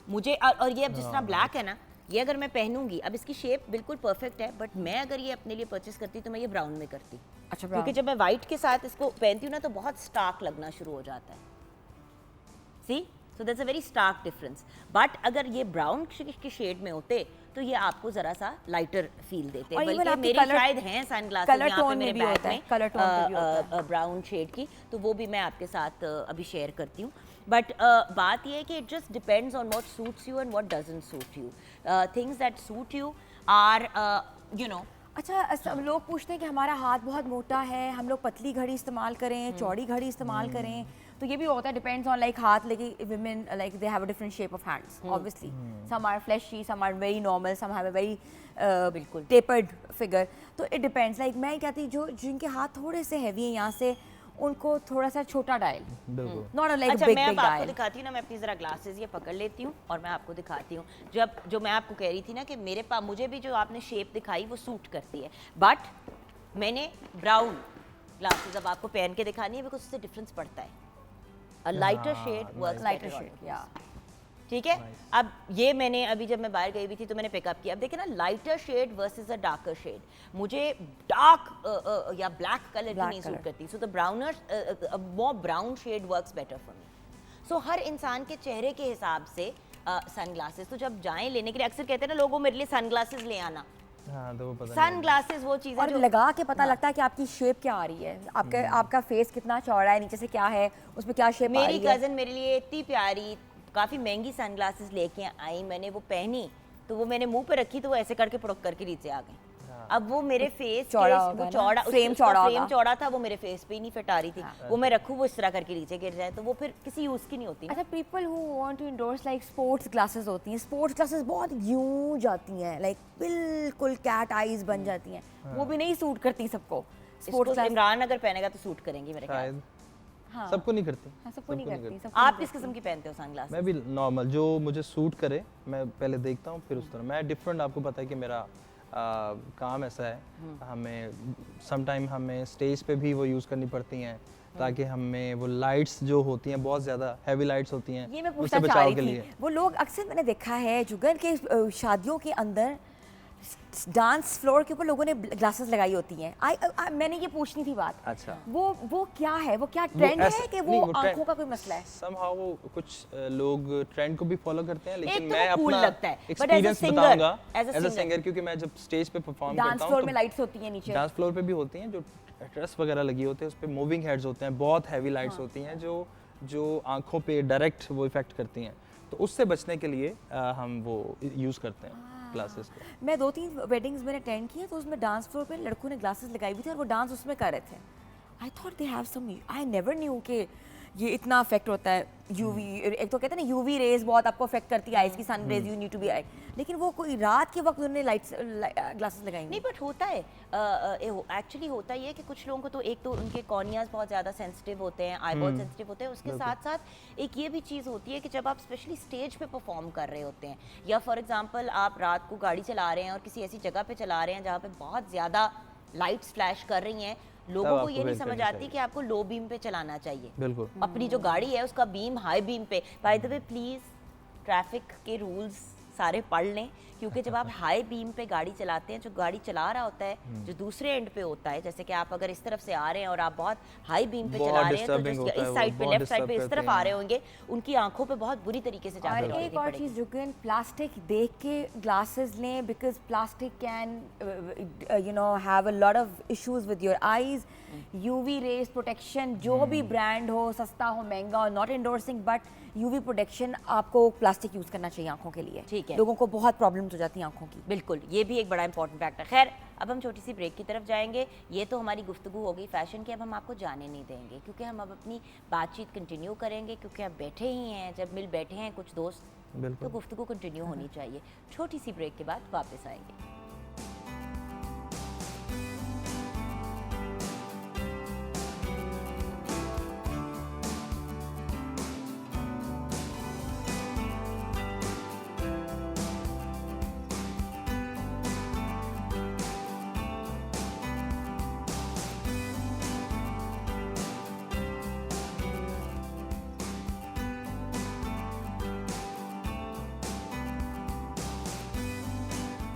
मुझे और ये अब जिस तरह ब्लैक है ना, ये अगर मैं पहनूंगी, अब इसकी शेप बिल्कुल परफेक्ट है, बट मैं अगर ये अपने लिए परचेस करती तो मैं ये ब्राउन में करती। अच्छा, क्योंकि जब मैं वाइट के साथ इसको पहनती हूँ ना तो बहुत स्टार्क लगना शुरू हो जाता है। See, so that's a very stark difference. But अगर ये ब्राउन की शेड में होते तो ये आपको जरा सा लाइटर फील देते। बल्कि मेरे शायद हैं सनग्लासेस यहाँ पे मेरे बैग में ब्राउन शेड की, तो वो भी मैं आपके साथ अभी शेयर करती हूँ। बट बात ये है कि it just depends on what suits you and what doesn't suit you. Things that suit you are you know. अच्छा, लोग पूछते हैं कि हमारा हाथ बहुत मोटा है, हम लोग पतली घड़ी इस्तेमाल करें, चौड़ी घड़ी इस्तेमाल करें, तो ये भी होता है, डिपेंड्स ऑन लाइक हाथ। लेकिन women like they have a different shape of hands obviously, some are flashy, some are very normal, some have a very बिल्कुल टेपर्ड फिगर, तो इट डिपेंड्स। लाइक मैं कहती जो जिनके हाथ थोड़े से हैवी हैं यहाँ से, उनको थोड़ा सा छोटा डायल, नॉट लाइक अच्छा, बिग मैं बिग अब आपको डायल। दिखाती हूँ ना, मैं अपनी जरा ग्लासेस ये पकड़ लेती हूँ और मैं आपको दिखाती हूँ। जो मैं आपको कह रही थी ना कि मेरे पास मुझे भी जो आपने शेप दिखाई वो सूट करती है, बट मैंने ब्राउन ग्लासेस अब आपको पहन के दिखानी है बिकॉज उससे डिफरेंस पड़ता है। A lighter shade works lighter better shade, या ठीक है। अब ये मैंने अभी जब मैं बाहर गई हुई थी तो मैंने पिकअप किया। अब देखिए ना, lighter shade versus a darker shade, मुझे डार्क या ब्लैक कलर की नहीं सूट करती। So the browner more brown shade works better for me. So हर इंसान के चेहरे के हिसाब से सनग्लासेस, तो जब जाएं लेने के लिए अक्सर कहते हैं ना लोगों, मेरे लिए सनग्लासेस ले आना। हाँ, तो वो पता सनग्लासेस वो चीज़ है और लगा के पता लगता है कि आपकी शेप क्या आ रही है, आपका फेस कितना चौड़ा है, नीचे से क्या है, उसमें क्या शेप आ रही है। मेरी कज़न मेरे लिए इतनी प्यारी काफ़ी महंगी सनग्लासेस लेके आई, मैंने वो पहनी तो वो मैंने मुंह पे रखी तो वो ऐसे करके पुड़क करके नीचे आ गई। अब वो मेरे फेस चौड़ा वो होगा ना, चौड़ा frame उसका चौड़ा frame होगा। चौड़ा था, वो मेरे फेस पे ही नहीं फिट आ रही थी। वो मैं रखूँ वो इस तरह करके नीचे गिर जाए तो वो फिर किसी यूज की नहीं होती ना। अच्छा, people who want to endorse like sports glasses होती हैं, स्पोर्ट्स ग्लासेस बहुत यूं जाती हैं, लाइक बिल्कुल कैट आईज बन जाती हैं, वो भी नहीं सूट करती सबको। स्पोर्ट्स इसको इमरान अगर पहनेगा तो सूट करेंगी मेरे ख्याल शायद से। हाँ, सबको नहीं करती। हाँ, सबको नहीं करती, सबको आप नहीं किस किस्म की पहनते हो सनग्लासेस? मैं भी नॉर्मल जो मुझे सूट करे मैं पहले देखता हूँ, फिर उस तरह मैं डिफरेंट, आपको पता है कि मेरा काम ऐसा है, हमें समटाइम हमें स्टेज पे भी वो यूज़ करनी पड़ती हैं ताकि हमें वो लाइट्स जो होती हैं बहुत ज़्यादा हैवी लाइट्स होती हैं, ये मैं उससे पूछना चाह बचाव रही के थी। लिए। वो लोग अक्सर मैंने देखा है जुगन के शादियों के अंदर डांस फ्लोर के ऊपर लोगों ने ग्लासेस लगाई होती हैं। मैंने ये पूछनी थी बात। अच्छा। वो क्या है, वो क्या ट्रेंड है कि वो आंखों का कोई मसला है? somehow वो कुछ लोग ट्रेंड को भी फॉलो करते हैं, लेकिन एक तो मैं वो cool अपना लगता है, but as a experience singer, बताऊंगा as a as a singer। Singer, क्योंकि मैं जब स्टेज पे परफॉर्म डांस करता फ्लोर हूँ में लाइट्स होती हैं नीचे। डांस फ्लोर पे भी होती हैं, जो ट्रस वगैरह लगी होती है उस पे मूविंग हेड्स होते हैं, बहुत हैवी लाइट्स होती हैं जो आंखों पे डायरेक्ट वो इफेक्ट करती हैं, तो उससे बचने के लिए हम वो यूज़ करते हैं ग्लासेस को। मैं 2-3 वेडिंग्स मैंने अटेंड की है तो उसमें डांस फ्लोर पे लड़कों ने ग्लासेस लगाई हुई थी और वो डांस उसमें कर रहे थे। I thought they have some, I never knew कि ये इतना अफेक्ट होता है यूवी। एक तो कहते हैं ना यूवी रेज बहुत आपको अफेक्ट करती है आइज की, sun rays you need to be I, लेकिन वो कोई रात के वक्त उन्होंने लाइट्स ग्लासेस लगाई नहीं, बट होता है एक्चुअली होता ये है कि कुछ लोगों को तो एक तो उनके कॉर्नियाज बहुत ज़्यादा सेंसिटिव होते हैं, आईबॉल सेंसिटिव होते हैं, उसके साथ साथ एक ये भी चीज़ होती है कि जब आप स्पेशली स्टेज पे परफॉर्म कर रहे होते हैं या फॉर एग्जांपल आप रात को गाड़ी चला रहे हैं और किसी ऐसी जगह पे चला रहे हैं जहाँ पे बहुत ज़्यादा लाइट्स फ्लैश कर रही हैं, लोगों को आपको ये नहीं वेट समझ करनी आती चाहिए। कि आपको लो बीम पे चलाना चाहिए। बिल्कुल। अपनी जो गाड़ी है उसका बीम हाई बीम पे। Bye the way please traffic के रूल्स सारे पढ़ लें, क्योंकि जब आप हाई बीम पे गाड़ी चलाते हैं, जो गाड़ी चला रहा होता है जो दूसरे एंड पे होता है, जैसे कि आप अगर इस तरफ से आ रहे हैं और आप बहुत हाई बीम पे बहुत चला रहे हैं तो disturbing जो होता है इस वो, साइड पे बहुत लेफ्ट साइड पे disturb इस तरफ करते आ हैं। रहे होंगे, उनकी आंखों पे बहुत बुरी तरीके से जाकर और एक और चीज़ जुगन, प्लास्टिक देख के ग्लासेस लें, because plastic can you know have a lot of issues with your eyes. UV rays protection जो भी ब्रांड हो, सस्ता हो महंगा हो, not endorsing, but UV protection आपको प्लास्टिक यूज़ करना चाहिए आंखों के लिए। ठीक है। लोगों को बहुत प्रॉब्लम्स हो जाती हैं आंखों की। बिल्कुल, ये भी एक बड़ा इंपॉर्टेंट फैक्ट है। खैर, अब हम छोटी सी ब्रेक की तरफ जाएंगे। ये तो हमारी गुफ्तगू हो गई फैशन की, अब हम आपको जाने नहीं देंगे क्योंकि हम अब अपनी बातचीत कंटिन्यू करेंगे, क्योंकि अब बैठे ही हैं, जब मिल बैठे हैं कुछ दोस्त, बिल्कुल। तो गुफ्तगू कंटिन्यू होनी चाहिए। छोटी सी ब्रेक के बाद वापस आएंगे।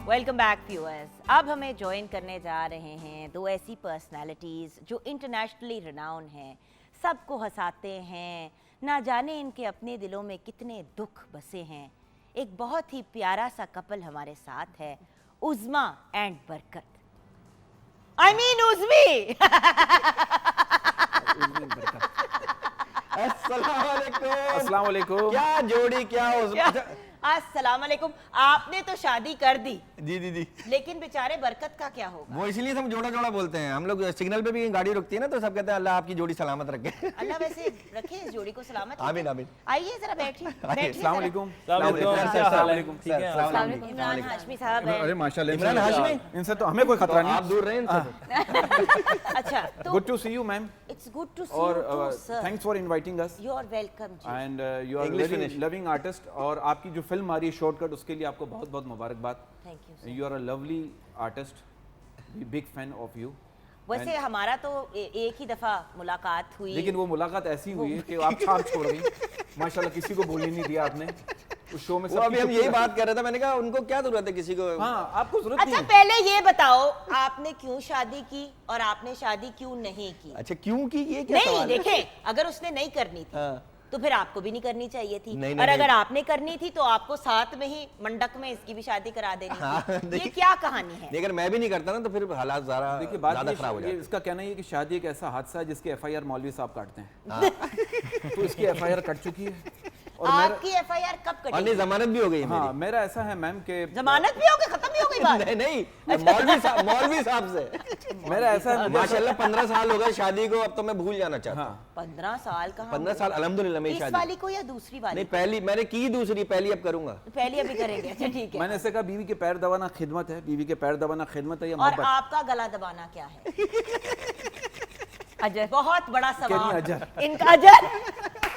Welcome back viewers. अब हमें ज्वाइन करने जा रहे हैं दो ऐसी पर्सनालिटीज़ जो इंटरनेशनली रिनाउंड हैं, सबको हंसाते हैं, ना जाने इनके अपने दिलों में कितने दुख बसे हैं। एक बहुत ही प्यारा सा कपल हमारे साथ है, Uzma and Barkat. I mean Uzmi. अस्सलाम वालेकुम। क्या जोड़ी, क्या अस्सलाम वालेकुम। आपने तो शादी कर दी, जी दीदी, लेकिन बेचारे बरकत का क्या होगा? वो इसलिए हम जोड़ा जोड़ा बोलते हैं। हम लोग सिग्नल पे भी गाड़ी रुकती है ना तो सब कहते हैं अल्लाह आपकी जोड़ी सलामत रखे। अल्लाह वैसे रखे इस जोड़ी को सलामत। आमीन आमीन। आइए जरा बैठिए, बैठिए अस्सलाम जरा। वालेकुम। ठीक है। इमरान हाशमी साहब हैं। अरे माशाल्लाह, इमरान हाशमी, इनसे तो हमें कोई खतरा नहीं। आप दूर रहे इनसे। अच्छा, तो good to see you ma'am, it's good to see और you sir. Thanks for inviting us you are welcome जी। And you are English very finish. Loving artist. और आपकी जो फिल्म आ रही है शॉर्टकट, उसके लिए आपको बहुत बहुत मुबारकबाद। Thank you sir. You are a lovely artist, big fan of you. वैसे हमारा तो एक ही दफा मुलाकात हुई, लेकिन वो मुलाकात ऐसी हुई है कि आप छाप छोड़ गई माशाल्लाह, किसी को बोलने नहीं दिया आपने उस शो में। वो अभी हम यही बात कर रहे थे, मैंने कहा उनको क्या जरूरत है किसी को। हाँ, आपको जरूरत अच्छा नहीं है। पहले ये बताओ आपने क्यों शादी की और आपने शादी क्यों नहीं की? अच्छा क्यों की, ये क्या नहीं सवाल है? देखें, अगर उसने नहीं करनी थी हाँ। तो फिर आपको भी नहीं करनी चाहिए थी, नहीं, और नहीं, अगर आपने करनी थी तो आपको साथ में ही मंडक में इसकी भी शादी करा देनी हाँ, थी। ये देखिए। क्या कहानी है? अगर मैं भी नहीं करता ना तो फिर हालात देखिए बात ज्यादा ये खराब हो जाते। इसका कहना ये कि शादी एक ऐसा हादसा है जिसके एफआईआर मौलवी साहब काटते हैं। तो इसकी एफआईआर कट चुकी है और मेरा आपकी एफआईआर कब और नहीं कटी? जमानत भी हो गई है हाँ मेरी। मेरा ऐसा है मैम कि जमानत भी हो गई, खत्म भी हो कोई बात? नहीं नहीं, मौलवी साहब से। मेरा ऐसा है, माशाल्लाह 15 साल हो गए शादी को, अब तो मैं भूल जाना चाहता हूँ। 15 साल कहाँ? 15 साल अल्हम्दुलिल्लाह मेरी इस शादी। वाली को या दूसरी वाली? नहीं पहली मैंने की, दूसरी पहली अब करूंगा। पहली अभी करेंगे। अच्छा ठीक है। मैंने ऐसे कहा बीवी के पैर दबाना खिदमत है, बीवी के पैर दबाना खिदमत है या और मोहब्बत? आपका गला दबाना क्या है? अजर। बहुत बड़ा कहनी सवाल। अजर। इनका अजर,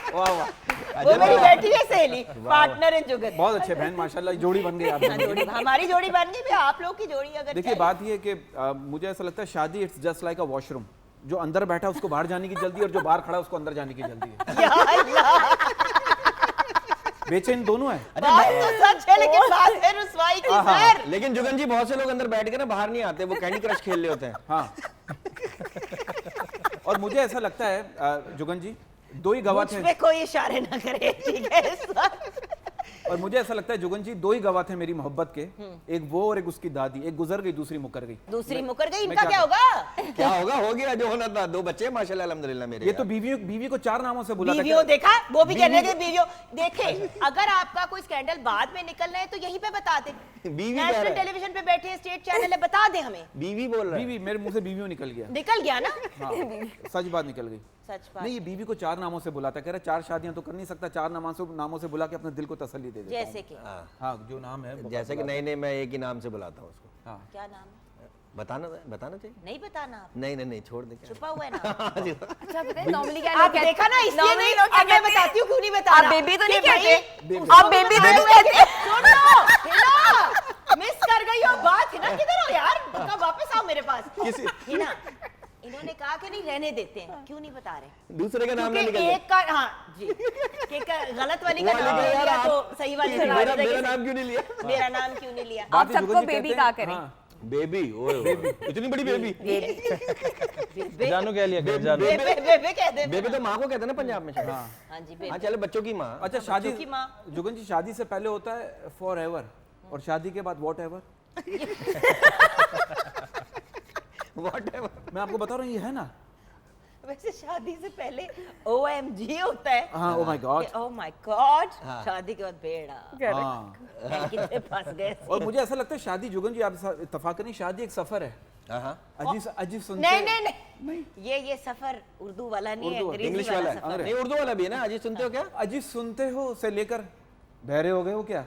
वाह वाह, वो मेरी बेटी है सहेली, पार्टनर इन जुगत। बहुत अच्छे बहन, माशाल्लाह जोड़ी बन गई आप हाँ, जोड़ी हमारी जोड़ी बन गई, भी आप लोग की जोड़ी अगर देखिए बात ये है कि मुझे ऐसा लगता है शादी it's just like a washroom. जो अंदर बैठा उसको बाहर जाने की जल्दी, और जो बाहर खड़ा उसको अंदर जाने की जल्दी है। या अल्लाह, बेचैन दोनों है। बात तो सच है लेकिन बात है रुसवाई की सर। लेकिन जुगन जी बहुत से लोग अंदर बैठ के ना बाहर नहीं आते, वो कैंडी क्रश खेल रहे होते हैं। हाँ और मुझे ऐसा लगता है जुगन जी, दो ही गवाह थे। मुझ पे कोई इशारे ना करे, ठीक है सर। और मुझे ऐसा लगता है जुगन जी, दो ही गवाह थे मेरी मोहब्बत के, एक वो और एक उसकी दादी। एक गुजर गई, दूसरी मुकर गई। दूसरी मुकर गई, मैं इनका क्या होगा? क्या होगा, हो गया जो होना था। 2 बच्चे माशाल्लाह अल्हम्दुलिल्लाह मेरे। ये तो बीवी को 4 नामों से बुलाता बीवियों देखा, वो भी कहने बीवी- दे बीवियों। देखे, अगर आपका कोई स्कैंडल बाद में निकलना है तो यहीं पे बता दे। बीवी कह रहा नेशनल है। टेलीविजन पे बैठे हैं, स्टेट चैनल है, बता दे हमें। बीवी बोल रहा है। बीवी, मेरे मुंह से बीवियों निकल गया। निकल गया ना? हाँ, सच बात निकल गई। सच बात। नहीं, ये बीवी को 4 नामों से बुलाता, कह रहा 4 शादियां तो कर नहीं सकता, 4 नामों से बुला के अपने दिल को तसल्ली दे देता हूं। जैसे कि हाँ, जो नाम है वो जैसे कि नहीं मैं एक ही नाम से बुलाता हूँ उसको। हाँ। क्या नाम है? बताना चाहिए। नहीं बताना आप, नहीं छोड़ दे। क्या? छुपा हुआ है ना? अच्छा पता है नॉर्मली क्या आप लोग कहते हैं? देखा ना, इसलिए Normally नहीं। लोग क्या अब मैं कहते हैं? बताती हूँ क्यों नहीं बता आप रहा। बेबी तो नहीं कि भाई, कहते? आप बेबी तो नहीं कहते? सुन लो, हिना, मिस कर गई हो बात। हिना किधर हो यार? कब वापस आओ मेरे पास। हिना, इन्होंने कहा कि नहीं रहने देते हैं, क्यों नहीं बता रहे? दूसरे का नाम ना क्योंकि निकले। एक का, हाँ जी, कि गलत वाली का वो नाम वाली का नहीं यार लिया आप- तो सही वाली का मेरा नाम मेरा लिया। नाम क्यों नहीं लिया? मेरा नाम क्यों नहीं लिया? आप बात सबको जुगन जी बेबी कहते कहा हैं, करें। हाँ, बेबी, ओए इतनी बड़ी बेबी। बेबे, जानू कह लिया कर, जानू। बेबे, बेबे कह दे। बेबी तो माँ को कहते हैं ना पंजाब में शायद। हाँ जी, हाँ बेबे। चलो बच्चों की माँ। अच्छा शादी, बच्चों की माँ। जुगन जी शादी से पहले होता है फॉर एवर, और शादी के बाद वॉट एवर। Whatever। मैं आपको बता रहा हूँ, ये है ना। वैसे शादी से पहले OMG होता है। हाँ, oh my God। Oh my God, शादी के बाद बेड़ा। हाँ। कितने फंस गए। और मुझे ऐसा लगता है शादी, जुगन जी आप इत्तेफाक करें, शादी एक सफर है। हाँ अजीब अजीब सुनते नहीं, ये सफर उर्दू वाला नहीं है, उर्दू, अंग्रेजी इंग्लिश वाला वाला है। सफर। नहीं उर्दू वाला भी है ना। अजी सुनते हो क्या? अजीब सुनते हो से लेकर बहरे हो गए हो क्या?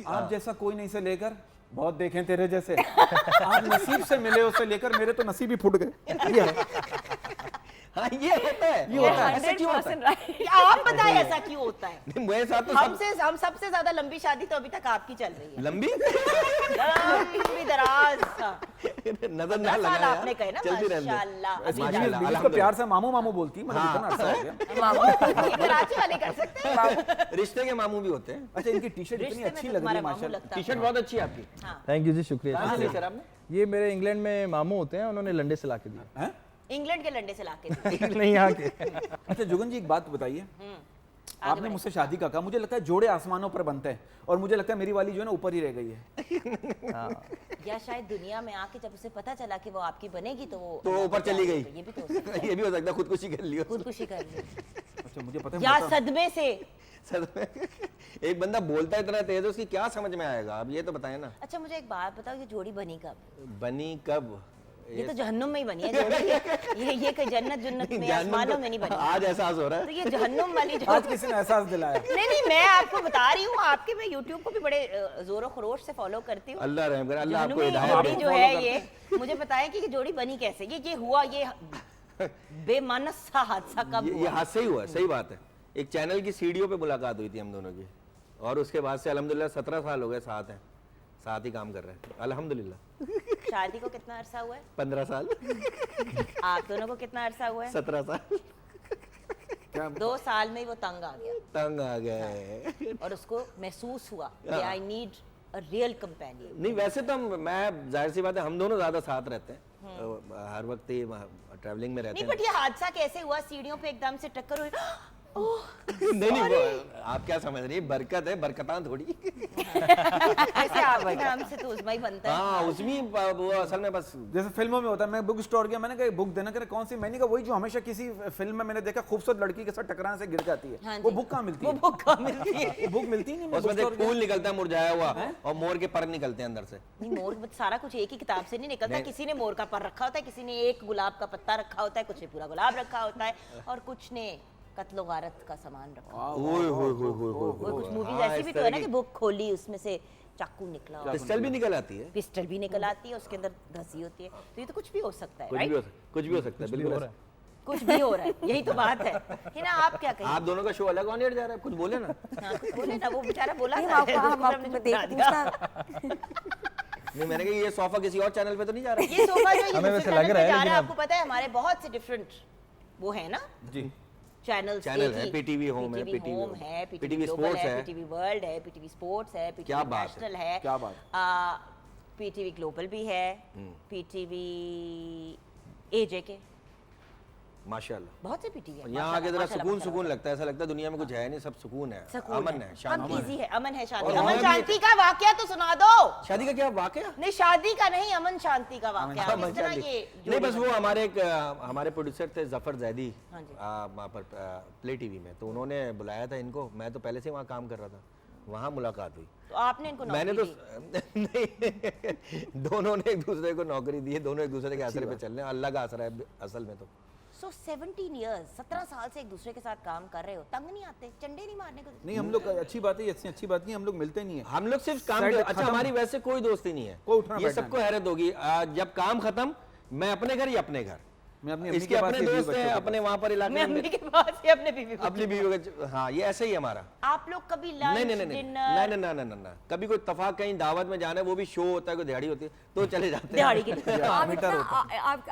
आप जैसा कोई नहीं से लेकर बहुत देखे तेरे जैसे। आप नसीब से मिले हो से लेकर मेरे तो नसीब ही फूट गए। ये है। हाँ ये होता है। ये होता है। ऐसा क्यों होता है? 100% right। आप बताएं ऐसा क्यों होता है? नहीं, मेरे साथ तो हम सबसे ज्यादा लंबी शादी तो अभी तक आपकी चल रही है। लंबी लंबी दराज। नजर ना 10 साल लगा आपने कहे ना, चलती रहने दे। माशाल्लाह। ऐसे माशाल्लाह, बीवी को प्यार से मामू मामू बोलती है, मतलब इतना अर्सा हो गया। ये कराची वाले कर सकते हैं। रिश्ते के मामू भी होते हैं। अच्छा, इनकी टी शर्ट इतनी रिश्ते में अच्छी तो लग रही तुम्हारा है मामू माशाल्लाह। लगता है। टी शर्ट बहुत अच्छी है आपकी। थैंक यू जी, शुक्रिया। कहाँ से सर आपने? ये मेरे इंग्लैंड में मामू होते हैं, उन्होंने लंडे से ला के दिया। हैं? इंग्लैंड के लंडे से लाके दिए। नहीं यहाँ के। अच्छा जुगन जी, एक बात बताइए, आपने मुझसे शादी का कहा, मुझे लगता है जोड़े आसमानों पर बनते हैं, और मुझे लगता है मेरी वाली जो है ना ऊपर ही रह गई है। या शायद दुनिया में आके जब उसे पता चला कि वो आपकी बनेगी तो वो तो ऊपर चली गई। ये भी तो हो सकता है। ये भी हो सकता है, खुदकुशी कर लियो। खुदकुशी कर ली अच्छा मुझे पता है, या मोटा- सदमे से। सर एक बंदा बोलता इतना तेज है, उसकी क्या समझ में आएगा? आप ये तो बताएं ना। अच्छा मुझे एक बात बताओ, ये जोड़ी बनी कब? बनी कब? ये तो जहन्नुम में ही बनी है जोड़ी। ये कोई जन्नत जुन्नत में, जहन्नुम आसमानों तो- में नहीं बनी। आज एहसास हो रहा तो है। ये जहन्नुम वाली जो आज किसी ने एहसास दिलाया। नहीं मैं आपको बता रही हूँ, आपके मैं YouTube को भी बड़े जोरों खरोश से फॉलो करती हूँ। अल्लाह रहम करे, अल्लाह आपको जहन्नुमी हिदायत जोड़ी दे। जो है ये, मुझे बताएं कि ये जोड़ी बनी कैसे? ये हुआ, ये बेमानस सा हादसा कब ये हुआ? हादसा ही हुआ, सही बात है। एक चैनल की सीढ़ियों पे मुलाकात हुई थी हम दोनों की, और उसके बाद से अल्हम्दुलिल्लाह 17 साल हो गए साथ हैं, साथ ही काम कर रहे हैं अल्हम्दुलिल्लाह। शादी को कितना अरसा हुआ है? 15 साल। आप दोनों को कितना अरसा हुआ है? 17 साल। 2 साल में ही वो तंग आ गया तंग आ गए। और उसको महसूस हुआ कि I need a real companion. नहीं वैसे तो मैं जाहिर सी बात है, हम दोनों ज्यादा साथ रहते हैं, हर वक्त ही ट्रैवलिंग में रहते नहीं हैं। बट ये हादसा कैसे हुआ? सीढ़ियों पे एकदम से टक्कर हुई, नहीं वो आप क्या समझ रही है, बरकत है, बरकतां थोड़ी। ऐसे आप नाम से तो उस्मा ही बनता है। हाँ उसमें वो असल में बस जैसे फिल्मों में होता है, मैं बुक स्टोर गया, मैंने कहा बुक देना, करे कौन सी, मैंने कहा वही जो हमेशा किसी फिल्म में मैंने देखा खूबसूरत लड़की के साथ टकराने से गिर जाती है। हाँ वो जी। बुक कहाँ मिलती वो है? बुक कहाँ मिलती है? वो बुक मिलती ही नहीं। मैं उसमें book से store गया। फूल निकलता है मुरझाया हुआ और मोर के पर निकलते हैं अंदर से। नहीं, मोर सारा कुछ एक ही किताब से नहीं निकलता। किसी ने मोर का पर रखा होता है, किसी ने एक गुलाब का पत्ता रखा होता है, कुछ ने पूरा गुलाब रखा होता है, और कुछ ने कत्लो गारत का सामान रखा होता है। ओए होए होए होए होए और कुछ मूवीज हाँ, ऐसी इस भी तो तरह है ना की- कि बुक खोली, उसमें से चाकू निकला, पिस्टल भी निकल आती है, पिस्टल भी निकल आती है, उसके अंदर घसी होती है। तो ये तो कुछ भी हो सकता है, कुछ भी राइट? कुछ भी हो सकता है, बिल्कुल ऐसा। कुछ भी हो रहा है, यही तो बात है। ना आप क्या कहें? आप दोनों का शो अलग ऑन एयर जा रहा है, कुछ बोले ना। हाँ, कुछ बोले ना, वो बेचारा बोला नहीं, था, आपको हम उसको हमने आपको चुप करा देख दिया। नहीं मैंने कहा ये सोफा किसी और चैनल पे तो नहीं जा रहा। ये सोफा जो ये हमें दूसरे वैसे channel लग पे रहा है, जा लेकिन है, अब- आपको पता है हमारे बहुत से डिफरेंट वो है ना जी चैनल है, PTV होम है, PTV होम है, PTV PTV स्पोर्ट्स ग्लोबल है, है, PTV वर्ल्ड है, PTV स्पोर्ट्स है, क्या PTV बात है, नेशनल है, क्या बात। PTV ग्लोबल भी है, PTV AJ के, माशाल्लाह। बहुत से PTV है। यहाँ आके जरा सुकून सुकून लगता है, ऐसा लगता है दुनिया में कुछ है नहीं, सब सुकून है, अमन है, हम शांति इजी है। है, अमन है, शांति। और अमन वहाँ भी शांति का वाकया तो सुना दो। शादी का क्या वाकया? नहीं, शादी का नहीं, अमन शांति का वाकया। अमन किस तरह शांति। ये नहीं बस वो हमारे एक हमारे प्रोड्यूसर थे जफर जैदी, हाँ जी। वहाँ पर प्ले टीवी में, तो उन्होंने बुलाया था इनको, मैं तो पहले से वहाँ काम कर रहा था, वहाँ मुलाकात हुई। तो आपने इनको मैंने नौकरी तो दी। नहीं दोनों ने एक दूसरे को नौकरी दी है, दोनों एक दूसरे के आसरे पे चल रहे हैं, अल्लाह का आसरा है असल में। तो 17 इयर्स, 17 साल से एक दूसरे के साथ काम कर रहे हो, तंग नहीं आते? चंडे नहीं मारने को? नहीं हम लोग अच्छी बात है, अच्छी बात नहीं, हम लोग मिलते नहीं है। हम लोग सिर्फ काम Set अच्छा खत्म। हमारी वैसे कोई दोस्ती नहीं है, कोई उठना ये बैठना सबको हैरत होगी। जब काम खत्म मैं अपने घर, ये अपने घर, मैं अपनी अम्मी इसके के पास अपने ही बीवी दोस्त बच्चों हैं, के अपने वहाँ पर इलाके मैं में अम्मी के पास ही अपने बीवी को। अपनी बीवी का, हाँ ये ऐसे ही है हमारा। आप लोग कभी नहीं लंच, नहीं नहीं नहीं डिनर, नहीं नहीं नहीं नहीं कभी कोई इत्तेफाक कहीं दावत में जाना है, वो भी शो होता है, कोई दिहाड़ी होती है, तो चले जाते हैं। दिहाड़ी के लिए? आप इतना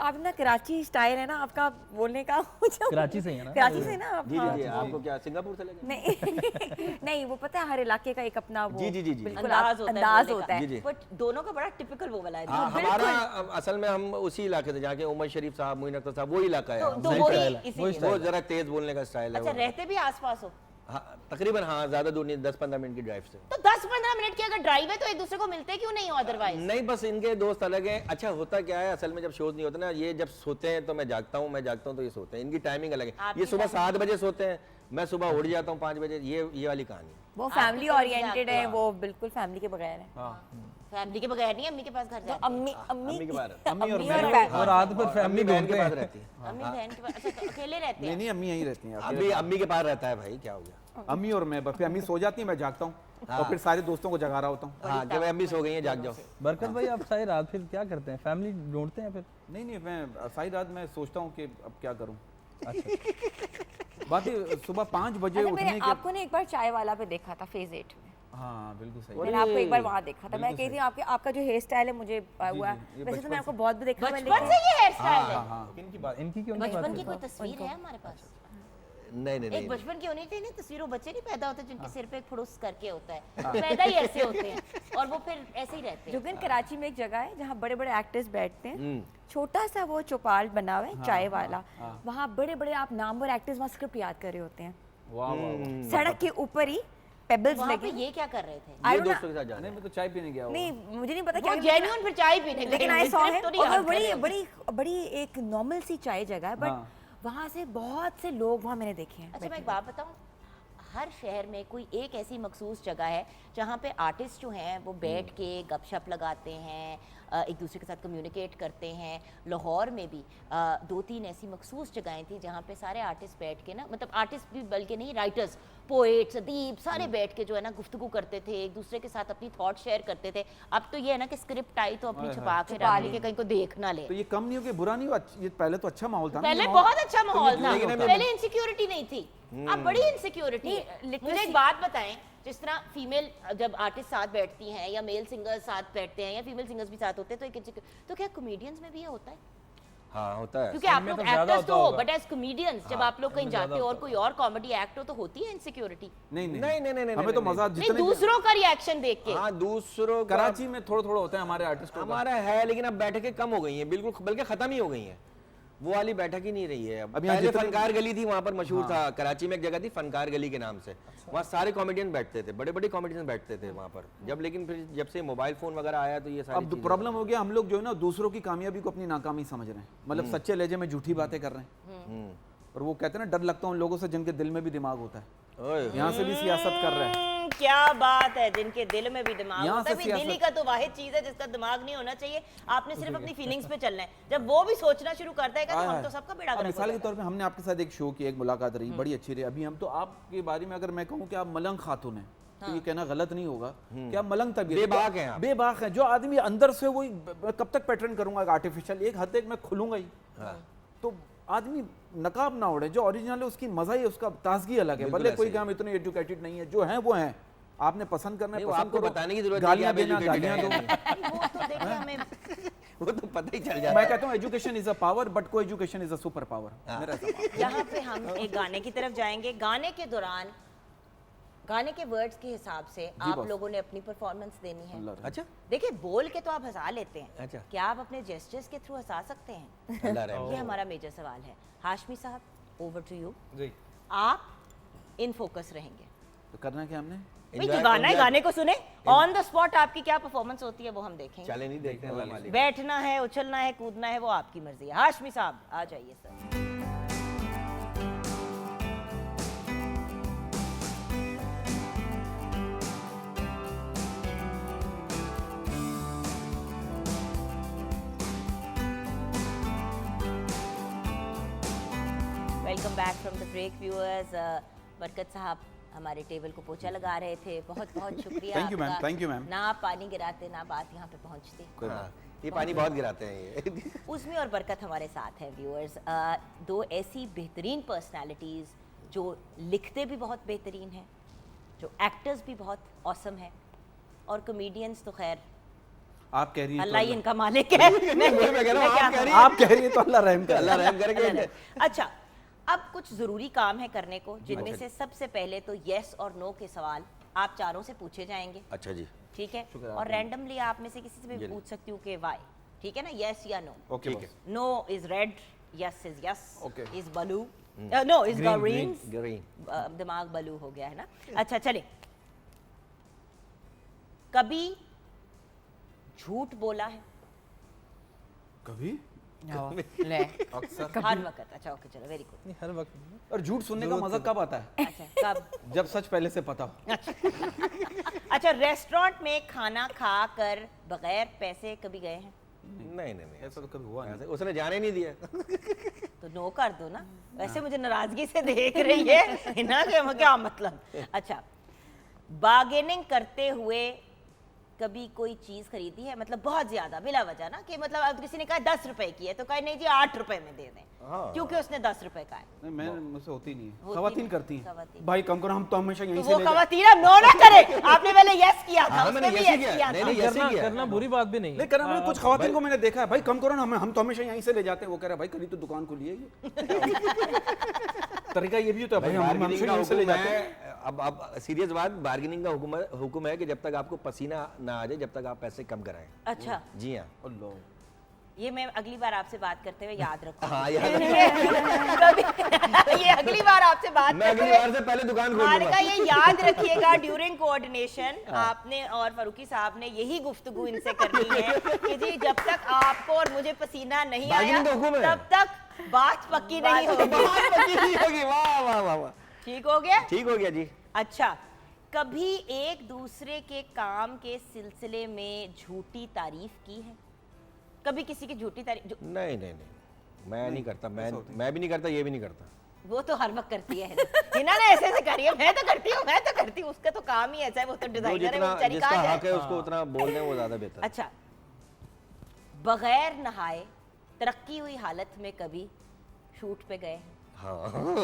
आप ना कराची स्टाइल है ना आपका बोलने का। कराची से ही है ना? कराची से ना आप? जी जी जी, आपको क्या सिंगापुर से लगे? नहीं नहीं, वो पता है हर इलाके का एक अपना वो जी, जी, जी, जी। बिल्कुल अंदाज होता है अंदाज बोलने होता का। है। जी, जी। बट दोनों का बड़ा टिपिकल वो वाला है। हाँ, बिल्कुल। हमारा असल में हम उसी इलाके से, जाके उमर शरीफ साहब, मोइन अख्तर साहब, वो इलाका है। तो वो ही इसी वो जरा तेज बोलने का स्टाइल है अच्छा, वो। रहते भी आसपास हो? हाँ, तकरीबन हाँ, ज्यादा दूर नहीं, 10-15 मिनट की ड्राइव से। तो 10-15 मिनट की अगर ड्राइव है तो एक दूसरे को मिलते क्यों नहीं हो अदरवाइज? नहीं बस इनके दोस्त अलग हैं। अच्छा होता क्या है असल में, जब शोज नहीं होते ना, ये जब सोते हैं तो मैं जागता हूँ, मैं जागता हूँ तो ये सोते हैं, इनकी टाइमिंग अलग है। आपकी ये सुबह timing 7 बजे सोते हैं, मैं सुबह उठ जाता हूँ 5 बजे, ये वाली कहानी। वो आपकी फैमिली तरफ से ओरिएंटेड है, आपको- वो बिल्कुल फैमिली के बगैर है। फैमिली के बगैर नहीं, अम्मी के पास घर जाते हैं। अम्मी अम्मी के बाहर अम्मी और अम्मी मैं और और रात भर अम्मी फैमिली बहन के घूमते पास हैं। रहती है। अम्मी बहन के पास? अच्छा, तो अकेले रहते नहीं हैं? नहीं अम्मी यहीं रहती हैं। अभी अम्मी के पास रहता है भाई, क्या हो गया? अम्मी और मैं, बस फिर अम्मी सो जाती है, मैं जागता हूँ और फिर सारे दोस्तों को जगा रहा होता हूँ। हाँ कि भाई अम्मी सो गई है, जाग जाओ। बरकत भाई, आप सारी रात फिर क्या करते हैं? फैमिली ढूंढते हैं फिर? नहीं नहीं, मैं सारी रात मैं सोचता हूँ कि अब क्या करूँ। बात है सुबह 5 बजे अरे उठने मैंने के। आपको ने एक बार चाय वाला पे देखा था फेज 8 में। हाँ बिल्कुल सही। मैंने आपको एक बार वहाँ देखा था। मैं कह रही थी आपका जो हेयर स्टाइल है मुझे हुआ, ये वैसे तो मैं आपको बहुत भी देखा, बचपन से ये हेयर स्टाइल है? इनकी बात, इनकी क्यों नहीं बात बचपन की करते? कोई तस्वीर है हमारे पास? नहीं नहीं एक नहीं बचपन की होनी चाहिए ना तस्वीर। वो बच्चे नहीं पैदा होते जिनके सिर पे एक फुड़ुस करके होता है, पैदा ही ऐसे होते हैं और वो फिर ऐसे ही रहते हैं। जोगिन कराची में एक जगह है जहाँ बड़े बड़े एक्टर्स बैठते हैं, छोटा सा वो चौपाल बना हुआ है चाय वाला, वहाँ बड़े बड़े आप नामवर एक्टर्स वहाँ स्क्रिप्ट याद कर रहे होते हैं, वाह वाह वाह। सड़क के ऊपर ही पेबल्स वहाँ पे लगे। ये क्या कर रहे थे? I ये don't know- दोस्तों के साथ जाना नहीं है। मैं तो चाय पीने गया हुआ। नहीं मुझे नहीं पता वो क्या, जेन्युइन फिर चाय पीने गए, लेकिन आई सॉ सिर्फ है तो नहीं और याद कर बड़ी रहे। बड़ी बड़ी एक नॉर्मल सी चाय जगह है, बट हाँ। वहाँ से बहुत से लोग वहाँ मैंने देखे हैं। अच्छा, मैं एक बात बताऊं, हर शहर में कोई एक ऐसी मखसूस जगह है जहाँ पे आर्टिस्ट जो हैं वो बैठ के गपशप लगाते हैं, एक दूसरे के साथ कम्युनिकेट करते हैं। लाहौर में भी 2-3 ऐसी मखसूस जगहें थी जहाँ पे सारे आर्टिस्ट बैठ के ना, मतलब आर्टिस्ट भी बल्कि नहीं, राइटर्स, पोएट्स, अदीब सारे बैठ के जो है ना गुफ्तगू करते थे, एक दूसरे के साथ अपनी थॉट शेयर करते थे। अब तो ये है ना कि स्क्रिप्ट आई तो अपनी छुपा के रख ली कि कहीं को देख ना ले। तो ये कम नहीं हो कि बुरा नहीं हो, ये पहले तो अच्छा माहौल था ना, पहले ये माहौल- बहुत अच्छा माहौल था, लेकिन अभी- पहले इनसिक्योरिटी नहीं थी, अब बड़ी इनसिक्योरिटी है। literacy- मुझे एक बात बताएं, जिस तरह फीमेल जब आर्टिस्ट साथ बैठती हैं या मेल सिंगर्स साथ बैठते हैं या फीमेल सिंगर्स भी साथ होते हैं, तो एक तो क्या कॉमेडियंस में भी ये होता है? हाँ होता है। क्योंकि आप लोग तो ज्यादा एक्टर्स होता तो हो, होगा। बट एज कॉमेडियंस जब आप लोग कहीं जाते हो और कोई और कॉमेडी एक्ट हो तो होती है इनसिक्योरिटी? नहीं नहीं नहीं, नहीं, नहीं, नहीं, हमें तो नहीं, मजा नहीं, जितने दूसरों का रिएक्शन देख के। हाँ दूसरों का कराची में थोड़ा थोड़ा होता है हमारे आर्टिस्टों का। हमारा है, लेकिन अब बैठकें कम हो गई हैं, बिल्कुल, बल्कि खत्म ही हो गई हैं। वो वाली बैठक ही नहीं रही है अब। अब यहाँ पहले जितने- फनकार गली थी, वहाँ पर मशहूर था, कराची में एक जगह थी फनकार गली के नाम से, वहाँ सारे कॉमेडियन बैठते थे, बड़े बड़े कॉमेडियन बैठते थे वहाँ पर। जब लेकिन फिर जब से मोबाइल फोन वगैरह आया तो ये सारी अब प्रॉब्लम हो गया, हम लोग जो है ना दूसरों की कामयाबी को अपनी नाकामी समझ रहे हैं, मतलब सच्चे लहजे में झूठी बातें कर रहे हैं। और वो कहते हैं ना, डर लगता है उन लोगों से जिनके दिल में भी दिमाग होता है। ओए, यहाँ से भी सियासत कर रहे हैं। क्या बात है, जिनके दिल में भी दिमाग यहाँ होता है। से भाई, दिल ही सियासत- का तो वाहिद चीज है जिसका दिमाग नहीं होना चाहिए। आपने सिर्फ अपनी फीलिंग्स पे चलना है। जब वो भी सोचना शुरू करता है कि हम तो सबका बेड़ा अब गर्क हो मिसाल के जाता तौर पे हमने आपके साथ एक शो की, एक मुलाकात रही, बड़ी अच्छी रही। अभी हम तो आपके बारे में अगर मैं कहूँ कि आप मलंग खातून हैं, तो ये कहना गलत नहीं होगा कि आप मलंग तबीयत, बेबाक हैं आप। बेबाक हैं। जो आदमी अंदर से वो कब तक पैटर्न करूंगा आर्टिफिशियल, एक हद तक मैं खुलूंगा ही। तो आदमी नकाब ना ओढ़े, जो ओरिजिनल है उसकी मजा ही, उसका ताजगी अलग है। भले कोई कि हम इतने एजुकेटेड नहीं है, जो हैं वो हैं। आपने पसंद करना है, नहीं, वो पसंद आपको करो, बताने की जरूरत नहीं गालियां कि आप देना, educated गालियां हैं। दो। है। वो तो देखिए हमें वो तो पता ही चल जाता मैं है। कहता हूँ education is a power, but को education is a super power. मेरा ऐसा मानना है। यहाँ पे हम एक गाने की तरफ जाएंगे। गाने के दौरान गाने के वर्ड्स के हिसाब से आप बॉस। लोगों ने अपनी परफॉर्मेंस देनी है। अल्लाह अच्छा देखिए, बोल के तो आप हंसा लेते हैं, अच्छा। क्या आप अपने जेस्चर्स के थ्रू हंसा सकते हैं? अल्लाह रहम ये हमारा मेजर सवाल है। हाशमी साहब, ओवर टू यू। जी आप इन फोकस रहेंगे। तो करना क्या हमने? भाई, जो गाना है गाने को सुने, ऑन द स्पॉट आपकी क्या परफॉर्मेंस होती है वो हम देखेंगे। चले नहीं देखते हैं, अल्लाह मालिक। बैठना है, उछलना है, कूदना है, वो आपकी मर्जी है। हाशमी साहब आ जाइए sir. Welcome back from the break viewers. Barkat साहब हमारे टेबल को पोछा लगा रहे थे। बहुत बहुत शुक्रिया Thank you, ma'am. आपका। Thank you, ma'am. ना आप पानी गिराते, ना बात यहाँ पे पहुँचती। हाँ, ये पानी बहुत गिराते हैं ये। उसमें और बरकत हमारे साथ हैं व्यूअर्स। दो ऐसी बेहतरीन पर्सनालिटीज़ जो लिखते भी बहुत बेहतरीन हैं, जो एक्टर्स भी बहुत ऑसम हैं, और कॉमेडियंस तो खैर आप कह रही हैं तो अल्लाह ही अल्लाह- इनका मालिक है। मैं कह रहा हूँ, क्या आप कह रही कहूँ? आप कह रही है तो अल्लाह रहम करे। अल्लाह रहम करेंगे। अच्छा, अब कुछ ज़रूरी काम है करने को, जिनमें से सबसे पहले तो येस और नो के सवाल आप चारों से पूछे जाएंगे। अच्छा जी, ठीक है, और रैंडमली आप में से किसी से भी पूछ सकती हूँ कि वाई। ठीक है ना, येस या नो। ओके ठीक है। No is red, yes is yes, Okay. Is blue, no is green. Green. दिमाग ब्लू हो गया है ना। अच्छा चले, कभी झूठ बोला है? कभी ले अक्सर। हर वक्त? अच्छा ओके, चलो वेरी गुड। नहीं, हर वक्त और झूठ सुनने का मजा कब आता है? अच्छा कब? जब सच पहले से पता हो। अच्छा, रेस्टोरेंट में खाना खा कर बगैर पैसे कभी गए हैं? नहीं नहीं नहीं, ऐसा तो कभी हुआ नहीं। ऐसे उसने जाने नहीं दिया। तो नो कर दो ना। वैसे मुझे नाराजगी से देख रही है ना कि क्या मतलब। अच्छा, बार्गेनिंग करते हुए कभी कोई चीज खरीदी है? मतलब बहुत ज्यादा बिला वजह ना, कि मतलब अब किसी ने कहा 10 रुपए की है तो कहे नहीं जी 8 रुपए में दे दें, क्योंकि उसने 10 रुपए का है। नहीं, मैं मुझसे होती नहीं है। होती खवातीन नहीं, करती हैं। खवातीन। भाई कम करो, हम तो हमेशा तो यहीं वो से ले जाते खवातीन अब नो ना करे। आपने पहले यस किया था, हाँ, उसने मैंने भी yes ही यस किया। किया नहीं, था। नहीं, yes ही किया। करना बुरी बात भी नहीं ले कर हमने कुछ खवातीन को मैंने देखा है, भाई कम करो ना, हम तो हमेशा यहीं से ले जाते हैं। वो कह रहा है भाई कभी तो दुकान खुली है ये। तरीका ये भी होता है भाई, हम बार्गेनिंग हमेशा का यहीं से ले हुक्म जाते हैं। है। अब सीरियस बात, बार्गेनिंग का हुक्म है कि जब तक आपको पसीना ना आ जाए, जब तक आप पैसे कम कराएं। अच्छा, जी हाँ। अल्लाह, ये मैं अगली बार आपसे बात करते हुए याद रखूंगी। हाँ यार, ये अगली बार आपसे बात मैं अगली करते बार से पहले दुकान खोल हारिका, लूंगा। ये याद रखिएगा ड्यूरिंग कोऑर्डिनेशन आपने और फारूकी साहब ने यही गुफ्तगू इनसे करनी है कि जी जब तक आपको और मुझे पसीना नहीं आया बार्गेनिंग का हुक्म है। तब तक बात पक्की नहीं होगी। बहुत पक्की नहीं होगी। वाह वाह वाह वाह, ठीक हो गया? ठीक हो गया जी। अच्छा, कभी एक दूसरे के काम के सिलसिले में झूठी तारीफ की है? कभी किसी की झूठी तारीफ? नहीं नहीं नहीं, मैं नहीं करता, मैं भी नहीं करता, ये भी नहीं करता। वो तो हर वक्त करती है हिना ने ऐसे करी है। मैं तो करती हूँ, उसका तो काम ही ऐसा है, वो तो जो डिजाइनर है, वो जितना बेचारी जिसका कहाँ जाए? हक है उसको उतना बोल दें, वो ज्यादा बेहतर है। अच्छा, बगैर नहाए तरक्की हुई हालत में कभी शूट पे गए? हाँ, हम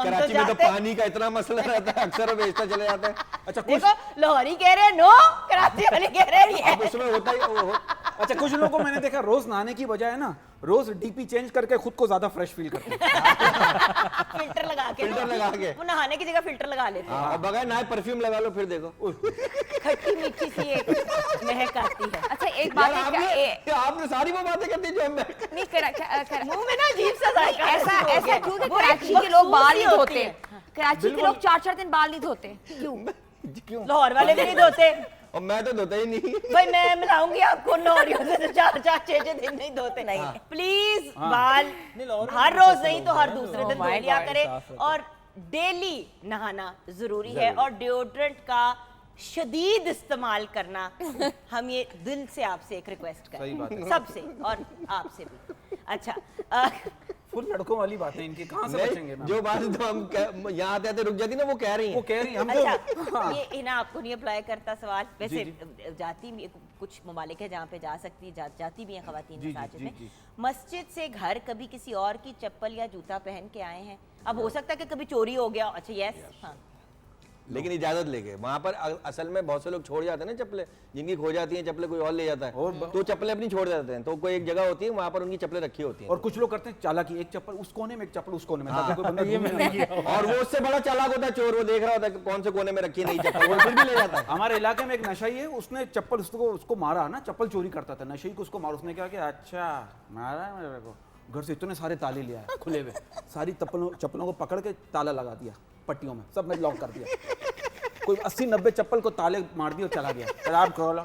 कराची में तो जाते- पानी का इतना मसला रहता है, अक्सर वो बेचता चले जाते हैं। अच्छा कुछ देखो, लाहौरी कह रहे हैं नो, कराची वाले कह रहे हैं अब yes। उसमें होता ही अच्छा कुछ लोगों को मैंने देखा रोज नहाने की बजाय ना रोज डीपी चेंज करके खुद को ज्यादा फ्रेश फील करते हैं। फिल्टर लगा के फिल्टर लगा के। वो नहाने की जगह फिल्टर लगा लेते हैं। और बगैर नहाए परफ्यूम लगा लो फिर देखो। खट्टी मीठी सी एक महक आती है। अच्छा एक बात यार, है, आपने सारी वो बातें करती जो हम नहीं करा मुंह में ना अजीब सा जायका ऐसा शुरू हो ऐसा गया। क्यों कि वो कराची एक के लोग बाल नहीं बदसूसी धोते, होती है। कराची के लोग 4-4 दिन बाल नहीं धोते, क्यों? क्यों? लाहौर वाले भी नहीं धोते। और मैं तो धोता ही नहीं। भाई मैं मिलाऊंगी आपको लाहौरियों से, तो 4-4 6 दिन नहीं धोते। नहीं प्लीज बाल हर रोज नहीं तो हर दूसरे दिन धो लिया करें, और डेली नहाना जरूरी है, और डिओड्रेंट का शदीद इस्तेमाल करना। हम ये दिल से आपसे एक रिक्वेस्ट करें, सबसे और आपसे भी। अच्छा फुल लड़कों वाली बातें इनकी कहाँ से बचेंगे मैम? जो बात तो हम यहाँ आते आते रुक जाती ना, वो कह रही वो हैं। कह रही हम अच्छा तो ये इन्हें आपको नहीं अप्लाई करता सवाल, वैसे जाती भी कुछ ममालिक है जहाँ पे जा सकती जाती भी हैं खवातीन मसाजिद में। मस्जिद से घर कभी किसी और की चप्पल या जूता पहन के आए हैं? अब हो सकता है कि कभी चोरी हो गया। अच्छा यस, हाँ लेकिन इजाजत लेके वहाँ पर असल में बहुत से लोग छोड़ जाते हैं ना चप्पलें, जिनकी खो जाती हैं चप्पलें कोई और ले जाता है, तो चप्पलें अपनी छोड़ जाते हैं। तो कोई एक जगह होती है वहाँ पर उनकी चप्लें रखी होती हैं। और कुछ लोग करते हैं चालाकी, एक चप्पल उस कोने में, एक चप्पल उस कोने में, ताकि कोई बंदा ढूंढ ना पाए। और वो उससे बड़ा चालाक होता है चोर, वो देख रहा होता है कि कौन से कोने में रखी है नई चप्पल, वो फिर भी ले जाता है। हमारे इलाके में एक नशाई है, उसने चप्पल उसको मारा ना, चप्पल चोरी करता था, नशई को उसको मारा। उसने क्या किया, अच्छा मारा मेरे को, घर से इतने सारे ताले ले आया खुले हुए, सारी चप्पलों को पकड़ के ताला लगा दिया पट्टियों में, सब में लॉक कर दिया। कोई 80-90 चप्पल को ताले मार दिए और चला गया। आप खोला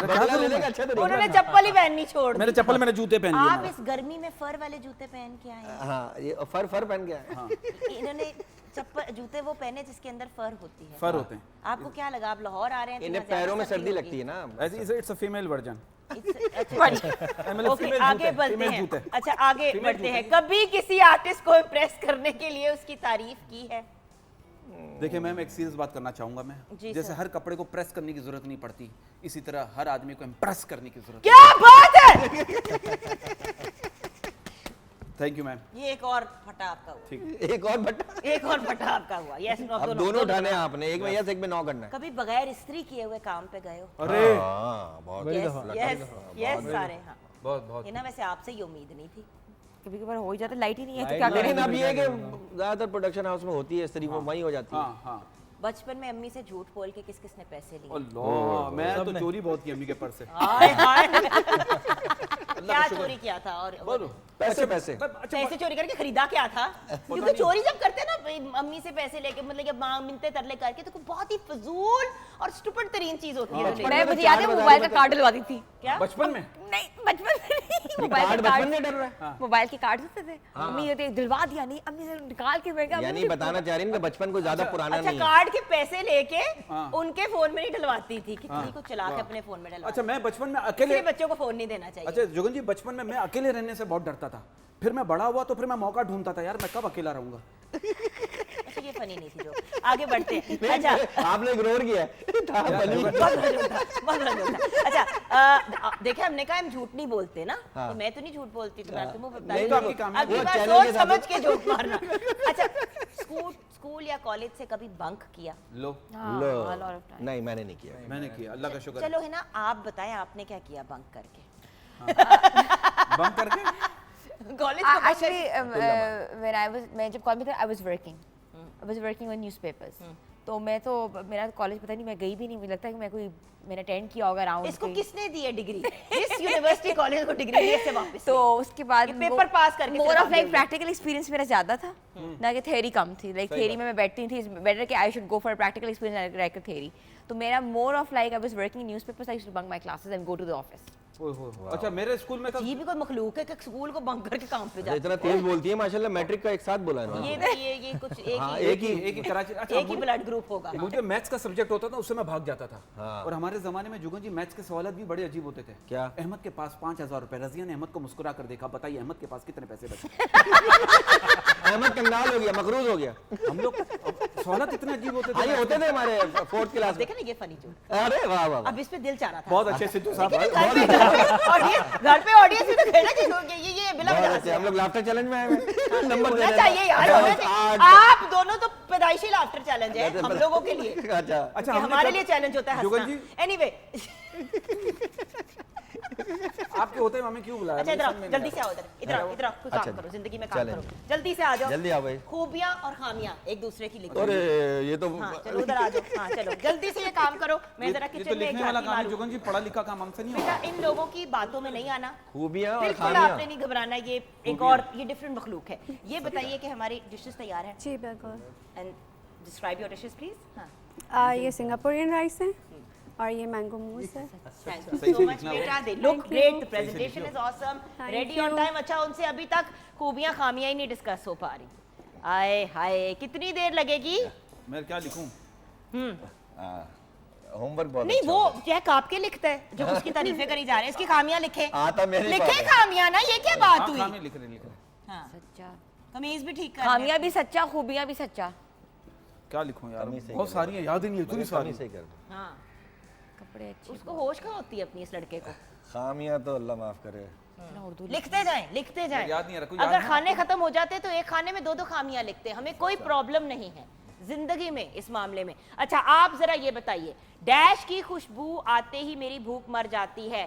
बदला लेने का अच्छा तरीका। उन्होंने चप्पल ही पहननी छोड़ दी। मेरे चप्पल मैंने जूते पहन लिए। आप इस गर्मी में फर वाले जूते पहन के आए हैं। हाँ ये फर पहन गया है। इन्होंने चप्पल जूते वो पहने जिसके अंदर फर होती है। फर होते हैं। आपको क्या लगा, आप लाहौर आ रहे हैं तो इन्हें यहाँ ज्यादा पैरों में सर्दी सर्दी होगी। लगती है ना। ऐसे it's a female version. Okay आगे बढ़ते हैं। अच्छा आगे बढ़ते हैं। कभी किसी आर्टिस्ट को इम्प्रेस करने के लिए उसकी तारीफ की है? देखिए मैम, एक सीरियस बात करना चाहूंगा मैं। जी जैसे सर। हर कपड़े को प्रेस करने की जरूरत नहीं पड़ती, इसी तरह हर आदमी को इम्प्रेस करने की जरूरत क्या बात है। Thank you ma'am. ये एक और फटा आपका हुआ। एक और बट्टा, एक और फटा आपका हुआ। Yes no. अब दोनों उठाने हैं आपने, एक में यस एक में नो करना है। कभी बगैर इस्त्री किए हुए काम पे गए हो? अरे हाँ बहुत यस सारे हाँ। बहुत ये ना वैसे आपसे ही उम्मीद नहीं थी। कभी कभार हो ही जाता, लाइट ही नहीं है तो क्या करें? लेकिन अब ये है कि ज्यादातर प्रोडक्शन हाउस में होती है इस्त्री, वो वहीं हो जाती है। हाँ हाँ। बचपन में अम्मी से झूठ बोल के किस किसने पैसे लिए? अल्लाह, मैं तो चोरी बहुत की अम्मी के पर्स से। हाय हाय। क्या चोरी किया था? और बोलो। पैसे पैसे चोरी करके खरीदा क्या था? क्योंकि चोरी जब करते हैं ना अम्मी से पैसे लेके, मतलब कि मिन्नतें तरले करके, तो बहुत ही फजूल और स्टूपिड तरीन चीज होती है। मैं मुझे याद है मोबाइल का कार्ड डलवाती थी। क्या बचपन में? नहीं बचपन में नहीं, मोबाइल कार्ड के बचपन में कार्ड, डर रहा है। मोबाइल के कार्ड होते थे। अम्मी कहते दिलवा दिया, नहीं अम्मी से निकाल के मैं यानी बताना चाह रही हूँ कि बचपन को ज्यादा पुराना अच्छा नहीं है। कार्ड के पैसे लेके उनके फोन में नहीं डलवाती थी, किसी को चला के अपने फोन में डलवा। अच्छा मैं बचपन में अकेले, बच्चों को फोन नहीं देना चाहिए। अच्छा जुगन जी, बचपन में मैं अकेले रहने से बहुत डरता था। फिर मैं बड़ा हुआ तो फिर मैं मौका ढूंढता था, यार मैं कब अकेला रहूंगा। अच्छा ये फनी नहीं थी जो। आगे बढ़ते हैं। अच्छा आपने इग्नोर किया है। था फनी। अच्छा देखे हमने कहा हम झूठ नहीं बोलते ना, तो मैं तो नहीं झूठ बोलती, तो मैं तुम्हें नहीं तो आपकी कामयाबी। अगली वो बार चैनल के सोच साथ- समझ के झूठ मारना। अच्छा स्कूल या कॉलेज से कभी बंक किया? लो लो नहीं मैंने नहीं किया। मैंने किया, अल्लाह का शुक्र है। चलो है ना, आप बताएं आपने क्या किया बंक करके? बंक करके college actually when I was, मैं जब कॉलेज में था आई वाज वर्किंग ऑन न्यूज़पेपर्स। तो मैं तो मेरा कॉलेज पता नहीं, मैं गई भी नहीं, मुझे लगता है कि मैंने अटेंड किया होगा राउंड। इसको किसने दी है डिग्री? इस यूनिवर्सिटी कॉलेज को डिग्री दी से वापस? तो उसके बाद ये पेपर पास करके मोर सिर्फ ऑफ लाइक आप प्रैक्टिकल एक्सपीरियंस मेरा ज्यादा था ना कि थ्योरी कम थी। लाइक थ्योरी में मैं बैठती थी, बेटर कि I should go for practical experience like theory. तो मेरा more of like I was working in newspapers, I used to bunk my classes and go to the office. अच्छा मेरे स्कूल में था। ये भी कोई मखलूक है कि स्कूल को बंक करके काम पे जाता इतना तेज बोलती है माशाल्लाह, मैट्रिक का एक साथ बोला है है। ये कुछ हाँ, एक एक ही कराची। अच्छा ही ब्लड ग्रुप होगा। मुझे मैथ्स का सब्जेक्ट होता था, उससे मैं भाग जाता था। और हमारे जमाने में जुगन जी मैथ्स के सवाल भी बड़े अजीब होते थे। क्या? अहमद के पास 5000 रुपए, रजिया ने अहमद को मुस्कुरा कर देखा, बताइए अहमद के पास कितने पैसे बचे? अहमद कंगाल हो गया, मकरूज हो गया। हम लोग सवाल इतने अजीब होते हाँ, थे। ये होते थे हमारे 4th क्लास में। देखे ना ये फनी जोक। अरे वाह वाह वाह। अब इस पे दिल चाह रहा था। बहुत अच्छे सिद्धू साहब। घर पे ऑडियंस भी तो खेलना चाहिए। ये बिला बहुत वजह अच्छे, से हम लोग लाफ्टर चैलेंज में आए हैं। नंबर होना चाहिए यार, होना चाहिए। आप दोनों तो पैदाइशी लाफ्टर चैलेंज है हम लोगों के लिए। अच्छा अच्छा कि हमारे लिए चैलेंज होता है जुगन हंसना। जी एनीवे आपके होते हमें क्यों बुलाया? अच्छा इधर समझ आओ, में नहीं जल्दी से आओ, इधर आओ, इधर आओ, कुछ काम अच्छा, करो, जिंदगी में काम चलें। करो, जल्दी से आ जाओ, जल्दी आओ भाई। खूबियां और खामियां एक दूसरे की लिखो। अरे ये तो हाँ चलो उधर आ जाओ, हाँ चलो जल्दी से ये काम करो, मैं जरा ये तो किचन में एक लिखने वाला झांकी काम है मारूं। जुगन जी, पढ़ा लिखा काम हमसे नहीं बेटा होगा। इन लोगों की बातों में नहीं आना, खूबियां और बिल्कुल खामियां। आपने नहीं घबराना, ये एक और ये डिफरेंट मखलूक है। ये बताइए कि हमारी डिशेस तैयार है जी बिल्कुल। And describe your dishes please. हाँ ये सिंगापुरियन राइस है और ये मैंगो मूस है। थैंक यू सो मच बेटा, they look great, the presentation is awesome, Thank ready on you. Time. अच्छा उनसे अभी तक खूबियां खामियां ही नहीं डिस्कस हो पा रही। आए हाय कितनी देर लगेगी? मैं क्या लिखूं? होमवर्क बहुत नहीं अच्छा वो होता है। चेक आपके लिखता है जो उसकी तारीफें करी जा रहे हैं, इसकी खामियां लिखे, आता मेरे लिखे पास है। खामियां ना, ये क्या बात हाँ, हुई? खामियां लिख रहे। हाँ सच्चा, कमीज भी ठीक कर खामियां भी सच्चा, खूबियां भी सच्चा। क्या लिखूं यार, कमी सही बहुत कर सारी हैं, याद ही नहीं है, इतनी कमी सारी। सही कर दो। हाँ कपड़े अच्छे, उसको होश कहाँ होती है अपनी इस लड़के को? खामियां तो अल्लाह माफ करे। उर्दू लिखते जाएं, लिखते जाएं। याद नहीं आ रहा, कोई याद अगर नहीं खाने खत्म हो जाते तो एक खाने में दो खामियां लिखते हैं, हमें कोई प्रॉब्लम नहीं है जिंदगी में इस मामले में। अच्छा आप जरा ये बताइए, डैश की खुशबू आते ही मेरी भूख मर जाती है।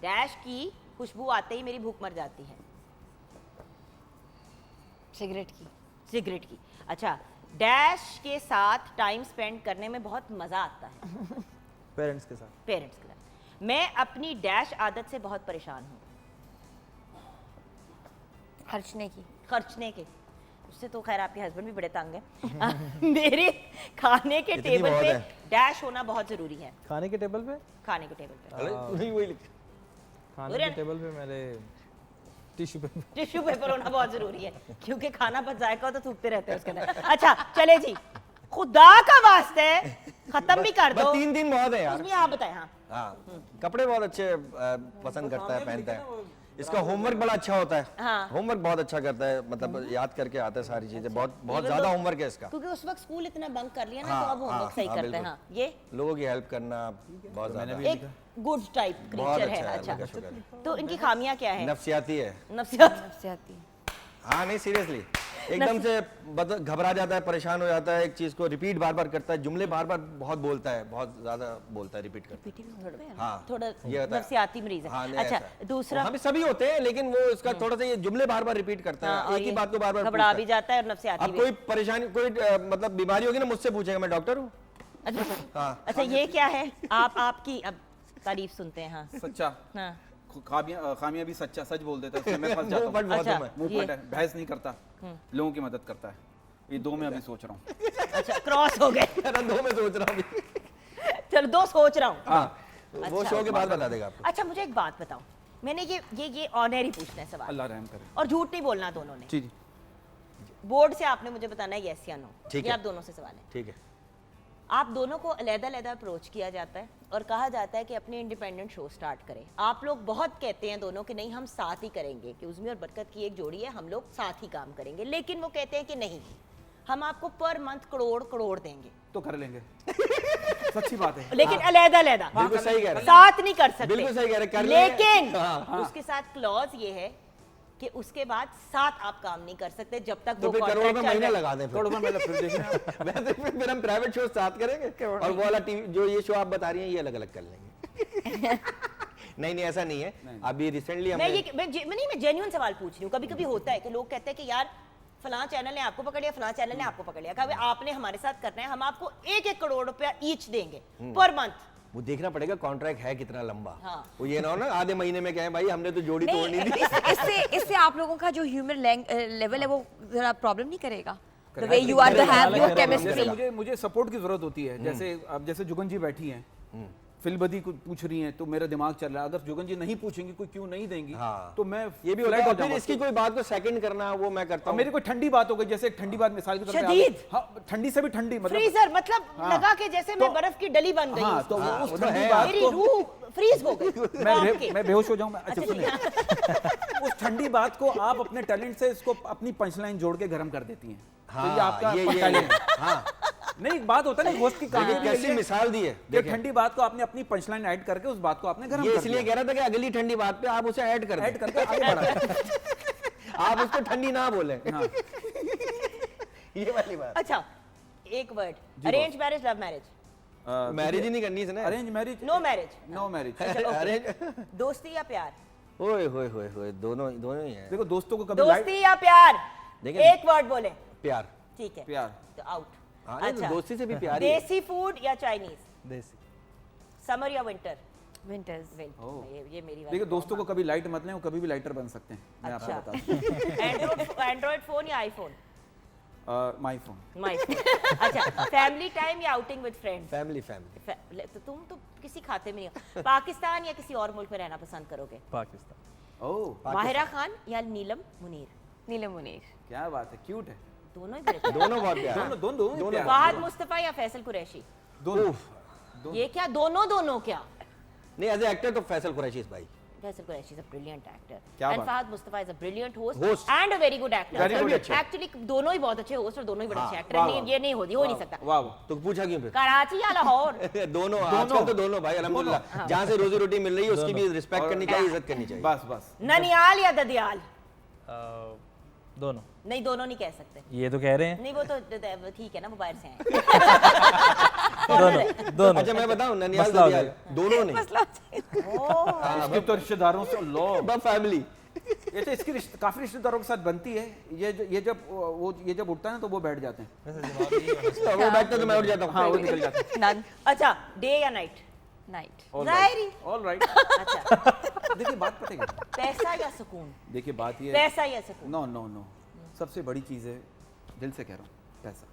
डैश की खुशबू आते ही मेरी भूख मर जाती है। सिगरेट की, सिगरेट की। अच्छा डैश के साथ टाइम स्पेंड करने में बहुत मजा आता है। पेरेंट्स के साथ। पेरेंट्स के साथ। मैं अपनी डैश आदत से बहुत परेशान हूँ। खर्चने की, खर्चने के, उससे तो खैर आपके हस्बैंड भी बड़े तंग हैं। मेरे खाने के इतनी टेबल बहुत पे है। डैश होना बहुत जरूरी है। खाने के टेबल पे खाने के टेबल पे अरे तूने ही वही लिखा। खाने अरे। के टेबल पे मेरे टिश्यू पेपर। टिश्यू पेपर होना बहुत जरूरी है, क्योंकि खाना बच जाएगा तो थूकते रहते हैं उसके अंदर। अच्छा चले जी, खुदा का वास्ते खत्म भी कर दो। बस 3 दिन बहुत है यार। उसमें आप बताएं। हाँ हाँ कपड़े बहुत अच्छे पसंद करता है, पहनता है। इसका होमवर्क बड़ा अच्छा होता है। हाँ। होमवर्क बहुत अच्छा करता है, मतलब याद करके आता है सारी चीजें। बहुत Even ज्यादा though- होमवर्क है इसका। क्योंकि उस वक्त स्कूल इतना बंक कर लिया ना, हाँ, तो अब होमवर्क हाँ, सही हाँ, करते हैं। बिल्कुल। हाँ ये लोगों की हेल्प करना बहुत ज्यादा एक गुड टाइप बहुत क्रीचर अच्छा है। है, अच्छा अल्लाह का शुक्र है। तो इनकी खामियां क्या है? नफसियाती है। नफ्सियात। से आती। हाँ नहीं सीरियसली, एकदम से घबरा जाता है, परेशान हो जाता है, एक चीज को रिपीट बार बार करता है, जुमले बार बार बहुत बोलता है, बहुत ज्यादा बोलता है, रिपीट करता है। हाँ थोड़ा ये होता है। नफ्सियाती मरीज है। हाँ, नहीं, अच्छा ऐसा है। दूसरा, हाँ भी सभी होते हैं, लेकिन वो इसका थोड़ा सा ये जुमले बार बार रिपीट करता हाँ, है, और एक ही ये बात को बार बार घबरा पूछता भी है। जाता है और नफ्सियाती अब भी। कोई परेशानी, कोई मतलब बीमारी होगी ना, मुझसे पूछेगा, मैं डॉक्टर हूँ। अच्छा हाँ अच्छा ये क्या है? आप आपकी अब तारीफ सुनते हैं। हाँ सच्चा हाँ खामियां भी सच्चा, सच बोल देता है, उसमें मैं फंस जाता मुंह फट हूँ। बहुत अच्छा। है। मुंह ये- फट है, बहस नहीं करता, लोगों की मदद करता है। ये 2 में अभी सोच रहा हूँ। अच्छा क्रॉस हो गए। मैं 2 में सोच रहा हूँ अभी। चलो 2 सोच रहा हूँ। हाँ वो शो के बाद बता देगा आपको। अच्छा मुझे एक बात बताओ, मैंने ये ऑनर ही पूछना है सवाल, अल्लाह रहम करे। और झूठ नहीं बोलना दोनों ने। जी जी बोर्ड से आपने मुझे बताना है यस या नो। ठीक ये है। आप दोनों से सवाल है। ठीक है। आप दोनों को अलग-अलग अप्रोच किया जाता है और कहा जाता है कि अपने इंडिपेंडेंट शो स्टार्ट करें। आप लोग बहुत कहते हैं दोनों कि नहीं हम साथ ही करेंगे, कि उज़मी और बरकत की एक जोड़ी है, हम लोग साथ ही काम करेंगे, लेकिन वो कहते हैं कि नहीं हम आपको पर मंथ करोड़ देंगे। तो कर लेंगे। सच्ची बात है। लेकिन अलग-अलग बिल्कुल सही कह रहे हैं। साथ नहीं कर सकते। बिल्कुल सही कह रहे हैं, कर लेंगे। लेकिन हाँ। उसके साथ क्लॉज ये है कि उसके बाद साथ आप काम नहीं कर सकते जब तक तो वो फिर करोड़ कॉन्ट्रैक्ट में चल महीना रहा है। लगा दें फिर। करोड़ में मतलब फिर देखना। वैसे फिर हम प्राइवेट शो साथ करेंगे और वो वाला टीवी जो ये शो आप बता रही हैं ये अलग अलग कर लेंगे। नहीं ऐसा नहीं है। अभी रिसेंटली मैं हमने मैं जेन्युइन सवाल पूछ रही हूँ। कभी कभी होता है कि लोग कहते हैं कि यार फलां चैनल ने आपको पकड़ लिया, फलां चैनल ने आपको पकड़ लिया, कहा आपने हमारे साथ करना है, हम आपको 1-1 करोड़ रुपया ईच देंगे पर मंथ। वो देखना पड़ेगा कॉन्ट्रैक्ट है कितना लंबा। हाँ। वो ये ना हो ना आधे महीने में कहें भाई हमने तो जोड़ी तोड़नी थी। इससे आप लोगों का जो ह्यूमर लेवल है वो जरा प्रॉब्लम नहीं करेगा? The way you are the have your जैसे chemistry. मुझे सपोर्ट की जरूरत होती है। जैसे अब जैसे जुगन जी बैठी हैं, फिलबदी को पूछ रही हैं, तो मेरा दिमाग चल रहा है, अगर जुगन जी नहीं पूछेंगे, कोई क्यों नहीं देंगी, हाँ। तो मैं ये भी होता flat है। हो और फिर जाऊंगा। इसकी कोई बात को सेकंड करना वो मैं करता और हूँ। मेरी कोई ठंडी बात हो गई, जैसे एक ठंडी बात मिसाल के तौर पे शदीद। हाँ, ठंडी से भी ठंडी मतलब फ्रीजर मतलब हाँ। लगा के जैसे मैं तो- बर्फ की डली बन गई। हाँ, तो उसकी। वो उस वो तो ठंडी है। बात मेरी को रूह फ्रीज हो गई। मैं बेहोश हो जाऊंगा। अच्छा अच्छा, सुनिए, उस ठंडी बात को आप अपने टैलेंट से इसको अपनी पंचलाइन जोड़ के गर्म कर देती हैं। तो ये आपका ये टैलेंट है। हाँ नहीं एक बात होता है ना, दोस्त की देखिए कहानी कैसी मिसाल दी है। ये देखिए ठंडी बात को आपने अपनी पंचलाइन ऐड करके उस बात को आपने गर्म ये कर इसलिए दिया। कह रहा था कि अगली ठंडी बात पे आप उसे ऐड कर ऐड दें। करके आगे बढ़ा। आप उसको ठंडी ना बोले। हाँ। ये वाली बात। अच्छा एक word, arrange marriage love marriage. Marriage ही नहीं करनी इसने। Arrange marriage? No marriage. No marriage. Arrange दोस्ती या प्यार? ओए होए होए होए, दोनों दोनों ही है। देखो दोस्तों को कभी दोस्ती या प्यार? देखिए एक वर्ड बोले। प्यार। ठीक है, प्यार। तो आउट। हाँ, अच्छा, दोस्ती से भी प्यार ही है। देसी फूड या चाइनीज? देसी। समर या विंटर? विंटर्स। ये मेरी देखिए दोस्तों को कभी लाइट मत लें, वो कभी भी लाइटर बन सकते हैं, मैं आपको अच्छा। बता दूं। एंड्रॉइड फोन या iPhone? My phone. My phone. अच्छा, फैमिली टाइम या outing with friends? Family family. तो तुम तो किसी खाते में नहीं हो। पाकिस्तान या किसी और मुल्क में रहना पसंद करोगे? पाकिस्तान। ओह माहिरा खान या नीलम मुनीर? नीलम मुनीर। क्या बात है, क्यूट है। दोनों ही बड़े दोनों बहुत प्यार। दोनों प्यार। फहद मुस्तफा या फैसल कुरैशी? दोनों। ये क्या दोनों क्या? नहीं, एज एक्टर तो फैसल कुरैशी भाई। Faisal Qureshi is a brilliant actor क्या एंड बात। Fahad Mustafa is a brilliant Host. Host and a very good actor. Very good actor. Actually दोनों ही बहुत अच्छे होस्ट और दोनों ही बड़े अच्छे एक्टर वाह, नहीं, वाह। ये नहीं हो नहीं सकता। वाह तो पूछा क्यों फिर? कराची या लाहौर? दोनों आजकल तो दोनों भाई अल्हम्दुलिल्लाह, जहाँ से रोजी रोटी मिल रही है उसकी भी रिस्पेक्ट करनी चाहिए, इज्जत करनी चाहिए। बस बस। ननियाल या ददियाल? दोनों। नहीं, दोनों नहीं कह सकते। ये तो कह रहे हैं। नहीं, वो तो ठीक है ना, वो बाहर से आए। दोनों दोनों। अच्छा मैं बताऊं, ननियाल मसला हो ददियाल दोनों नहीं, इसकी तो रिश्तेदारों से लो, बस फैमिली। ये तो इसकी काफी रिश्तेदारों के साथ बनती है। ये जब उठता है ना तो वो बैठ जाते हैं। वो बैठता तो मैं उठ जाता हूँ। हाँ, वो निकल जाते हैं। नन। अच्छा, डे या नाइट? नाइट। जाहिर। All right. अच्छा, देखिए बात पता है क्या? पैसा या सुकून? देखिए बात ये है, पैसा या सुकून? नो नो नो, सबसे बड़ी चीज है, दिल से कह रहा हूँ, पैसा।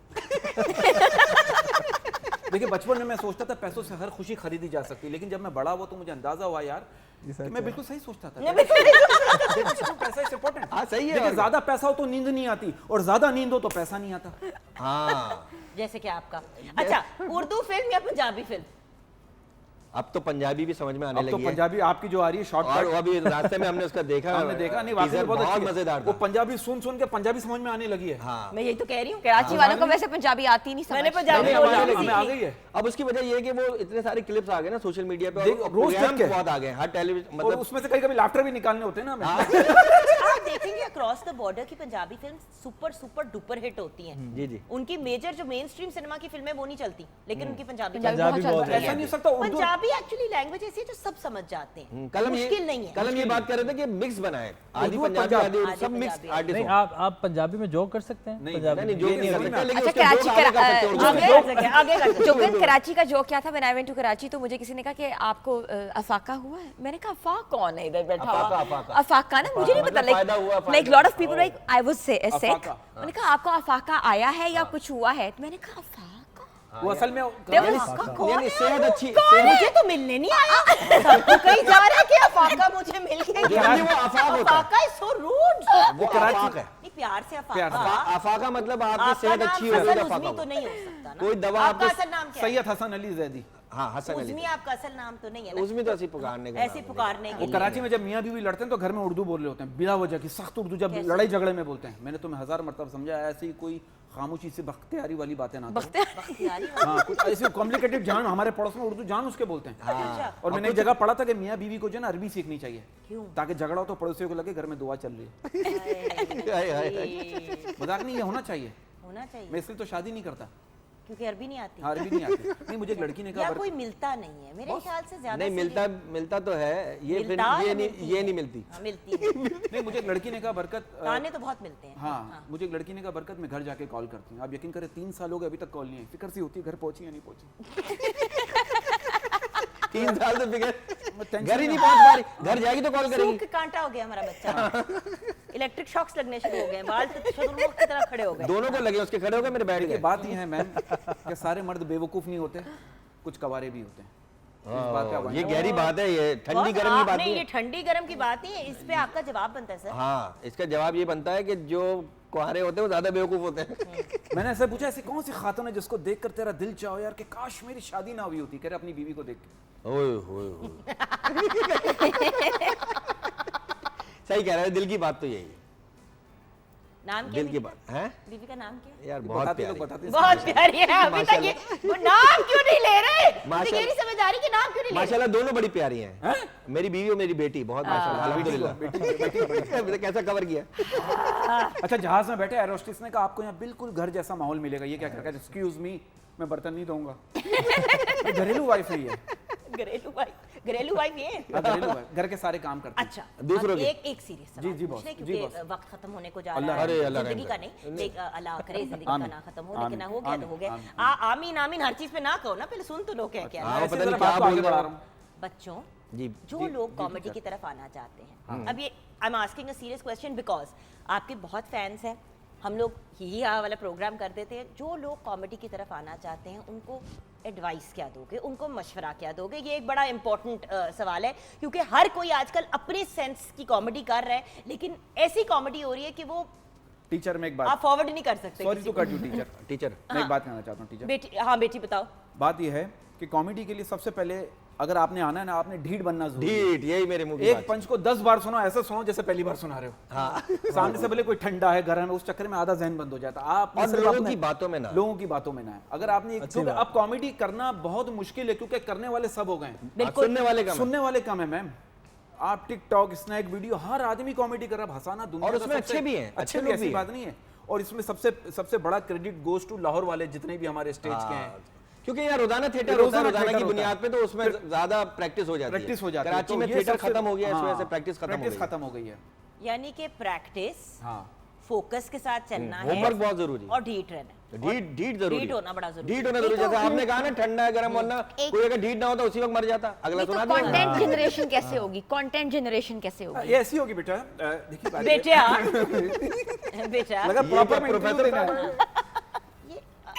देखिए बचपन में मैं सोचता था पैसों से हर खुशी खरीदी जा सकती है, लेकिन जब मैं बड़ा हुआ तो मुझे अंदाजा हुआ यार कि मैं बिल्कुल सही सोचता था। पैसा इज इंपॉर्टेंट। हाँ सही है। लेकिन ज्यादा पैसा हो तो नींद नहीं आती, और ज्यादा नींद हो तो पैसा नहीं आता। हाँ, जैसे कि आपका। अच्छा, उर्दू फिल्म या पंजाबी फिल्म? अब तो पंजाबी भी समझ में आने अब तो लगी है। पंजाबी आपकी जो आ रही है और शॉर्टकट, अभी रास्ते में हमने उसका देखा, हमने देखा नहीं, वाकई teaser बहुत अच्छी है। मजेदार वो था। पंजाबी सुन सुन के पंजाबी समझ में आने लगी है। हाँ, मैं यही तो कह रही हूँ। कराची वालों को वैसे पंजाबी आती नहीं समझ। मैंने पंजाबी हमें बोलना भी हमें आ सीखी। गई है। अब उसकी वजह ये है कि वो इतने सारे क्लिप्स आ गए ना सोशल मीडिया पे, देख, और रोज देख प्रोग्राम के। बहुत आ गए हर टेलीविजन, और मतलब उसमें से कभी कभी लाफ्टर भी निकालने होते हैं ना हमें। आप देखेंगे अक्रॉस द बॉर्डर की Punjabi film super super duper hit होती हैं। जी जी। उनकी मेजर जो मेन स्ट्रीम सिनेमा की फिल्में वो नहीं चलती, लेकिन उनकी पंजाबी पंजाबी बहुत ऐसा नहीं हो सकता उर्दू। पंजाबी एक्चुअली लैंग्वेज ऐसी है जो सब समझ जाते हैं। मुश्किल नहीं है। कल हम ये बात कर रहे थे कि मिक्स बनाए, आधी उर्दू और पंजाबी पंजाबी, आधी उर्दू, आधी सब मिक्स पंजाबी। आर्टिस्ट नहीं, हो। आप पंजाबी में जोक कर सकते हैं? नहीं, पंजाबी नहीं में? जो ये नहीं नहीं कर सकते, समझ में लेकिन अच्छा, उसके जोक कराची आगे कर सकते हो, उर्दू में। आगे कर सकते हैं, आगे कर सकते जो दिन कराची का जोक क्या था, when I went to Karachi, तो मुझे किसी ने कहा कि आपको अफाका हुआ है। मैंने कहा अफाक कौन है इधर बैठा हुआ? अफाका ना, मुझे नहीं पता। फायदा हुआ, फायदा like lot of people like I was sick. अफाका। मैंने कहा आपको अफाका आया है या कुछ हुआ है? तो मैंने कहा अफाका। वो असल में यानी सेहत अच्छी, मुझे तो मिलने नहीं आया। सबको कहीं जा रहा है कि अफाका मुझे मिल गई। यानी वो अफाक होता है। अफाका इज सो रूड। वो अफाक है। नहीं, प्यार से प्यार से। अफाका। अफाका मतलब आपकी आपका सेहत नाम अच्छी होगी हसन तो उज़्मी अफाका तो हुआ। नहीं हो सकता ना। कोई दवा आपका आपको- असल नाम क्या है? सैयद हसन अली जैदी। हाँ, हसन अली। उज़्मी आपका असल नाम तो नहीं है ना? उसमें तो ऐसी पुकारने का ऐसे नाम है। पुकारने के वो लिए। कराची में जब मियाँ बीवी लड़ते हैं तो घर में उर्दू बोल रहे होते हैं बिला वजह की, सख्त उर्दू, जब कैसे? लड़ाई झगड़े में बोलते हैं। मैंने तुम्हें 1000 मरतबा समझाया, ऐसी कोई खामोशी से बख्तियारी वाली बातें ना करो। बख्तियारी हाँ, कुछ ऐसी कॉम्प्लिकेटेड जान, हमारे पड़ोस में उर्दू जान उसके बोलते हैं। अच्छा। और मैंने एक जगह पढ़ा था कि मियाँ बीवी को जो है ना अरबी सीखनी चाहिए, क्यों? ताकि झगड़ा हो तो पड़ोसियों को लगे घर में दुआ चल रही है। हाय, हाय, हाय। मजाक नहीं, ये होना चाहिए। होना चाहिए मैं इसलिए तो शादी नहीं करता। क्योंकि अरबी नहीं आती। हाँ, अरबी नहीं आती। नहीं, मुझे एक लड़की ने या कहा कोई मिलता नहीं है मेरे ख्याल से ज्यादा। नहीं मिलता तो है, ये फिर मिलता ये या नहीं मिलती ये है? नहीं मिलती। हाँ, मिलती है। नहीं, मुझे एक लड़की ने कहा बरकत ताने तो बहुत मिलते हैं। हाँ, मुझे एक लड़की ने कहा बरकत मैं घर जाके कॉल करती हूँ। आप यकीन करें 3 साल हो गए अभी तक कॉल नहीं आई। फिक्र सी होती है घर पहुंची या नहीं पहुंची। 3 साल से फिक्र, टेंशन घर ही में- नहीं पहुंच पा रही, घर जाएगी तो कॉल करेगी। सूख कांटा हो गया हमारा बच्चा। इलेक्ट्रिक शॉक्स लगने शुरू हो गए, बाल तो शुतुरमुर्ग की तरह खड़े हो गए। दोनों को लगे, उसके खड़े हो गए, मेरे बैठ देखिए गए। बात ये है मैम कि सारे मर्द बेवकूफ नहीं होते, कुछ कवारे भी होते हैं। इस बात का ये गहरी बात है, ये ठंडी बहुत गर्म की बात आपने नहीं ये है। ठंडी गर्म की बात नहीं है, इस पे आपका जवाब बनता है सर। हाँ, इसका जवाब ये बनता है कि जो कुंवारे होते हैं वो ज्यादा बेवकूफ होते हैं। मैंने ऐसे पूछा ऐसी कौन सी खातून है जिसको देखकर तेरा दिल चाहो यार कि काश मेरी शादी ना हुई होती, कह रहे अपनी बीवी को देख के। ओए होए होए। सही कह रहा है, दिल की बात तो यही है। नाम क्या दिल की बात है बीवी का नाम क्या है? यार, बहुत बताते प्यारी। लोग बताते हैं। बहुत प्यारी है। अभी तक ये वो नाम क्यों नहीं ले रहे? मुझे माशाल्लाह। ये नहीं समझ आ रही कि नाम क्यों नहीं ले रहे? माशाल्लाह दोनों बड़ी प्यारी हैं। मेरी बीवी और मेरी बेटी बहुत माशाल्लाह, अल्हम्दुलिल्लाह। अभी तक कैसा कवर किया। अच्छा, जहाज में बैठे एयर होस्टेस ने कहा आपको यहाँ बिल्कुल घर जैसा माहौल मिलेगा। ये क्या कहता है? एक्सक्यूज मी, मैं बर्तन नहीं धोऊंगा। घरेलू वाइफ है ये। घरेलू वाइफ ये है? घरेलू वाइफ, घर के सारे काम करती है। अच्छा, दूसरों अब की। एक सीरियस जी, सवाल जी, बॉस, पूछना है, जी, क्योंकि बॉस। वक्त खत्म होने को जा अल्लाह रहा है। अरे, अल्लाह जिंदगी रहम का नहीं, अल्लाह करे जिंदगी का आमीन, ना खत्म हो, लेकिन आमीन, ना हो गया तो हो गया। आमीन, आमीन आमीन हर चीज पे ना कहो ना, पहले सुन तो लो क्या क्या है। हाँ, ऐसे पता नहीं जरा क्या बात को आगे बोल बढ़ा रहा रहा हूँ। बच्चों, जी जो लोग कॉमेडी की तरफ आना चाहते हैं, अब ये I am asking a serious question because आपके बहुत फैंस हैं, हम लोग ही वाला प्रोग्राम कर देते हैं। जो लोग कॉमेडी की तरफ आना चाहते हैं उनको एडवाइस क्या दोगे, उनको मशवरा क्या दोगे? ये एक बड़ा इंपॉर्टेंट सवाल है, क्योंकि हर कोई आजकल अपने सेंस की कॉमेडी कर रहा है, लेकिन ऐसी कॉमेडी हो रही है कि वो टीचर में एक आप बात, फॉरवर्ड नहीं कर सकते। सॉरी किसी टू को। कट यू टीचर, टीचर मैं एक बात कहना चाहता हूँ टीचर। बेटी, हाँ बेटी बताओ। बात यह है कि कॉमेडी के लिए सबसे पहले अगर आपने आना है ना, आपने ढीठ बनना जरूरी है। ढीठ, यही मेरे मुंह की एक बात। पंच को 10 बार सुनो, ऐसा सुनो जैसे पहली बार सुना रहे हो। हाँ। सामने से भले कोई ठंडा है, गर्म है, उस चक्कर में आधा जहन बंद हो जाता है। आप और सिर्फ लोगों अपने- की बातों में ना। लोगों की बातों में ना है। अगर आपने क्योंकि अब कॉमेडी करना बहुत मुश्किल है, क्योंकि करने वाले सब हो गए हैं, सुनने वाले कम हैं। सुनने वाले कम है मैम। आप टिकटॉक, स्नैक वीडियो, हर आदमी कॉमेडी कर रहा है, हंसाना दुनिया और का उसमें सबसे- अच्छे भी हैं, अच्छे अच्छे भी, लोग ऐसी भी बात नहीं है। और इसमें सबसे बड़ा क्रेडिट गोज टू लाहौर वाले, जितने भी हमारे स्टेज के हैं। क्योंकि यार रोजाना थिएटर होता है, रोजाना थिएटर की होता बुनियाद है। पे, तो उसमें ज्यादा प्रैक्टिस हो जाती है। प्रैक्टिस हो जाती है। कराची तो में ये थिएटर सबसे- खत्म हो गया, इस वजह से हाँ, प्रैक्टिस खत्म हो गई। खत्म हो गई है। यानी कि प्रैक्टिस, हाँ, फोकस के साथ चलना है, होमवर्क बहुत जरूरी है। और ढीठ रहना है। ढीठ जरूरी ढीठ है। होना बड़ा जरूरी ढीठ है। होना जरूरी है। नहीं तो- जैसे आपने कहा ना, ठंडा है, गर्म होना, कोई अगर ढीठ ना होता उसी वक्त मर जाता। अगला सुना दिया। कंटेंट जनरेशन कैसे होगी? कंटेंट जनरेशन कैसे होगी? ये ऐसी होगी बेटा। देखिए बात- बेटा बेटा लगा प्रॉपर में प्रोफेसर इंटरव्यू देना है।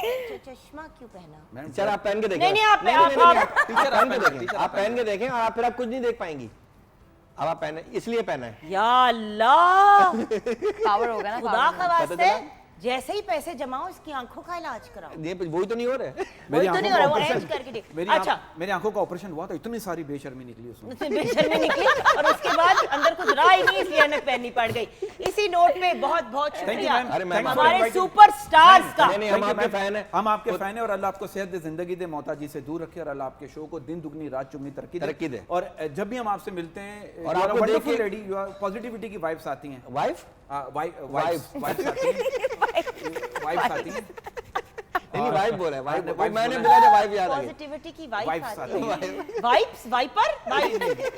ये चश्मा क्यों पहना? चल आप पहन के देखें। नहीं, आप- नहीं, आप- नहीं, नहीं, टीचर पहन के देखें। आप पहन के देखें और आप फिर आप कुछ नहीं देख पाएंगी। अब आप पहने, इसलिए पहना है। या अल्लाह, पावर होगा ना, खुदा power का होगा। वास्ते, जैसे ही पैसे जमाओ इसकी आंखों का इलाज कराओ। ये वही तो नहीं हो रहा है। वही तो नहीं हो रहा, वो ऑपरेशन- ऐश करके ठीक। मेरी अच्छा, मेरी आंखों का ऑपरेशन हुआ था, इतनी सारी बेशर्मी निकली उसमें। उससे बेशर्मी निकली और उसके बाद अंदर कुछ रहा ही नहीं, इसलिए हमें पहननी पड़ गई। इसी नोट पे बहुत बहुत शुक्रिया मैम। अरे मैम, हमारे Thank you. सुपर स्टार्स का। नहीं, नहीं, हम आपके फैन हैं। हम आपके फैन हैं और अल्लाह आपको सेहत दे, जिंदगी दे, मोहताजी से दूर रखे और अल्लाह आपके शो को दिन दुगनी रात चुगनी तरक्की दे। और जब भी हम आपसे मिलते हैं, और आपको वंडरफुल देख के- लेडी, पॉजिटिविटी की वाइब्स आती हैं। वाइफ वाइब्स आती हैं। वाइब्स आती हैं। नहीं, वाइफ बोला है, वाइफ। wife मैंने बोला बोला था वाइफ याद आ गई। पॉजिटिविटी की Vibes वाइब्स आती आती हैं। है। Vibes, viper,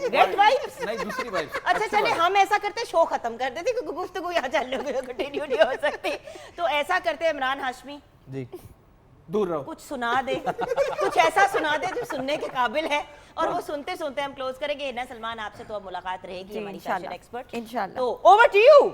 get vibes. नहीं, दूसरी वाइब्स। अच्छा चले, हम ऐसा करते, शो खत्म कर देते क्योंकि गुफ्तगू यहाँ चल रही है, कंटिन्यू नहीं हो सकती। तो ऐसा करते हैं, इमरान हाशमी जी दूर रहो। कुछ सुना दे, कुछ ऐसा सुना दे जो सुनने के काबिल है, और वो सुनते सुनते हम क्लोज करेंगे। ना सलमान, आपसे तो अब मुलाकात रहेगी, जी, हमारी इंशाल्लाह, फैशन एक्सपर्ट इंशाल्लाह। तो ओवर टू यू।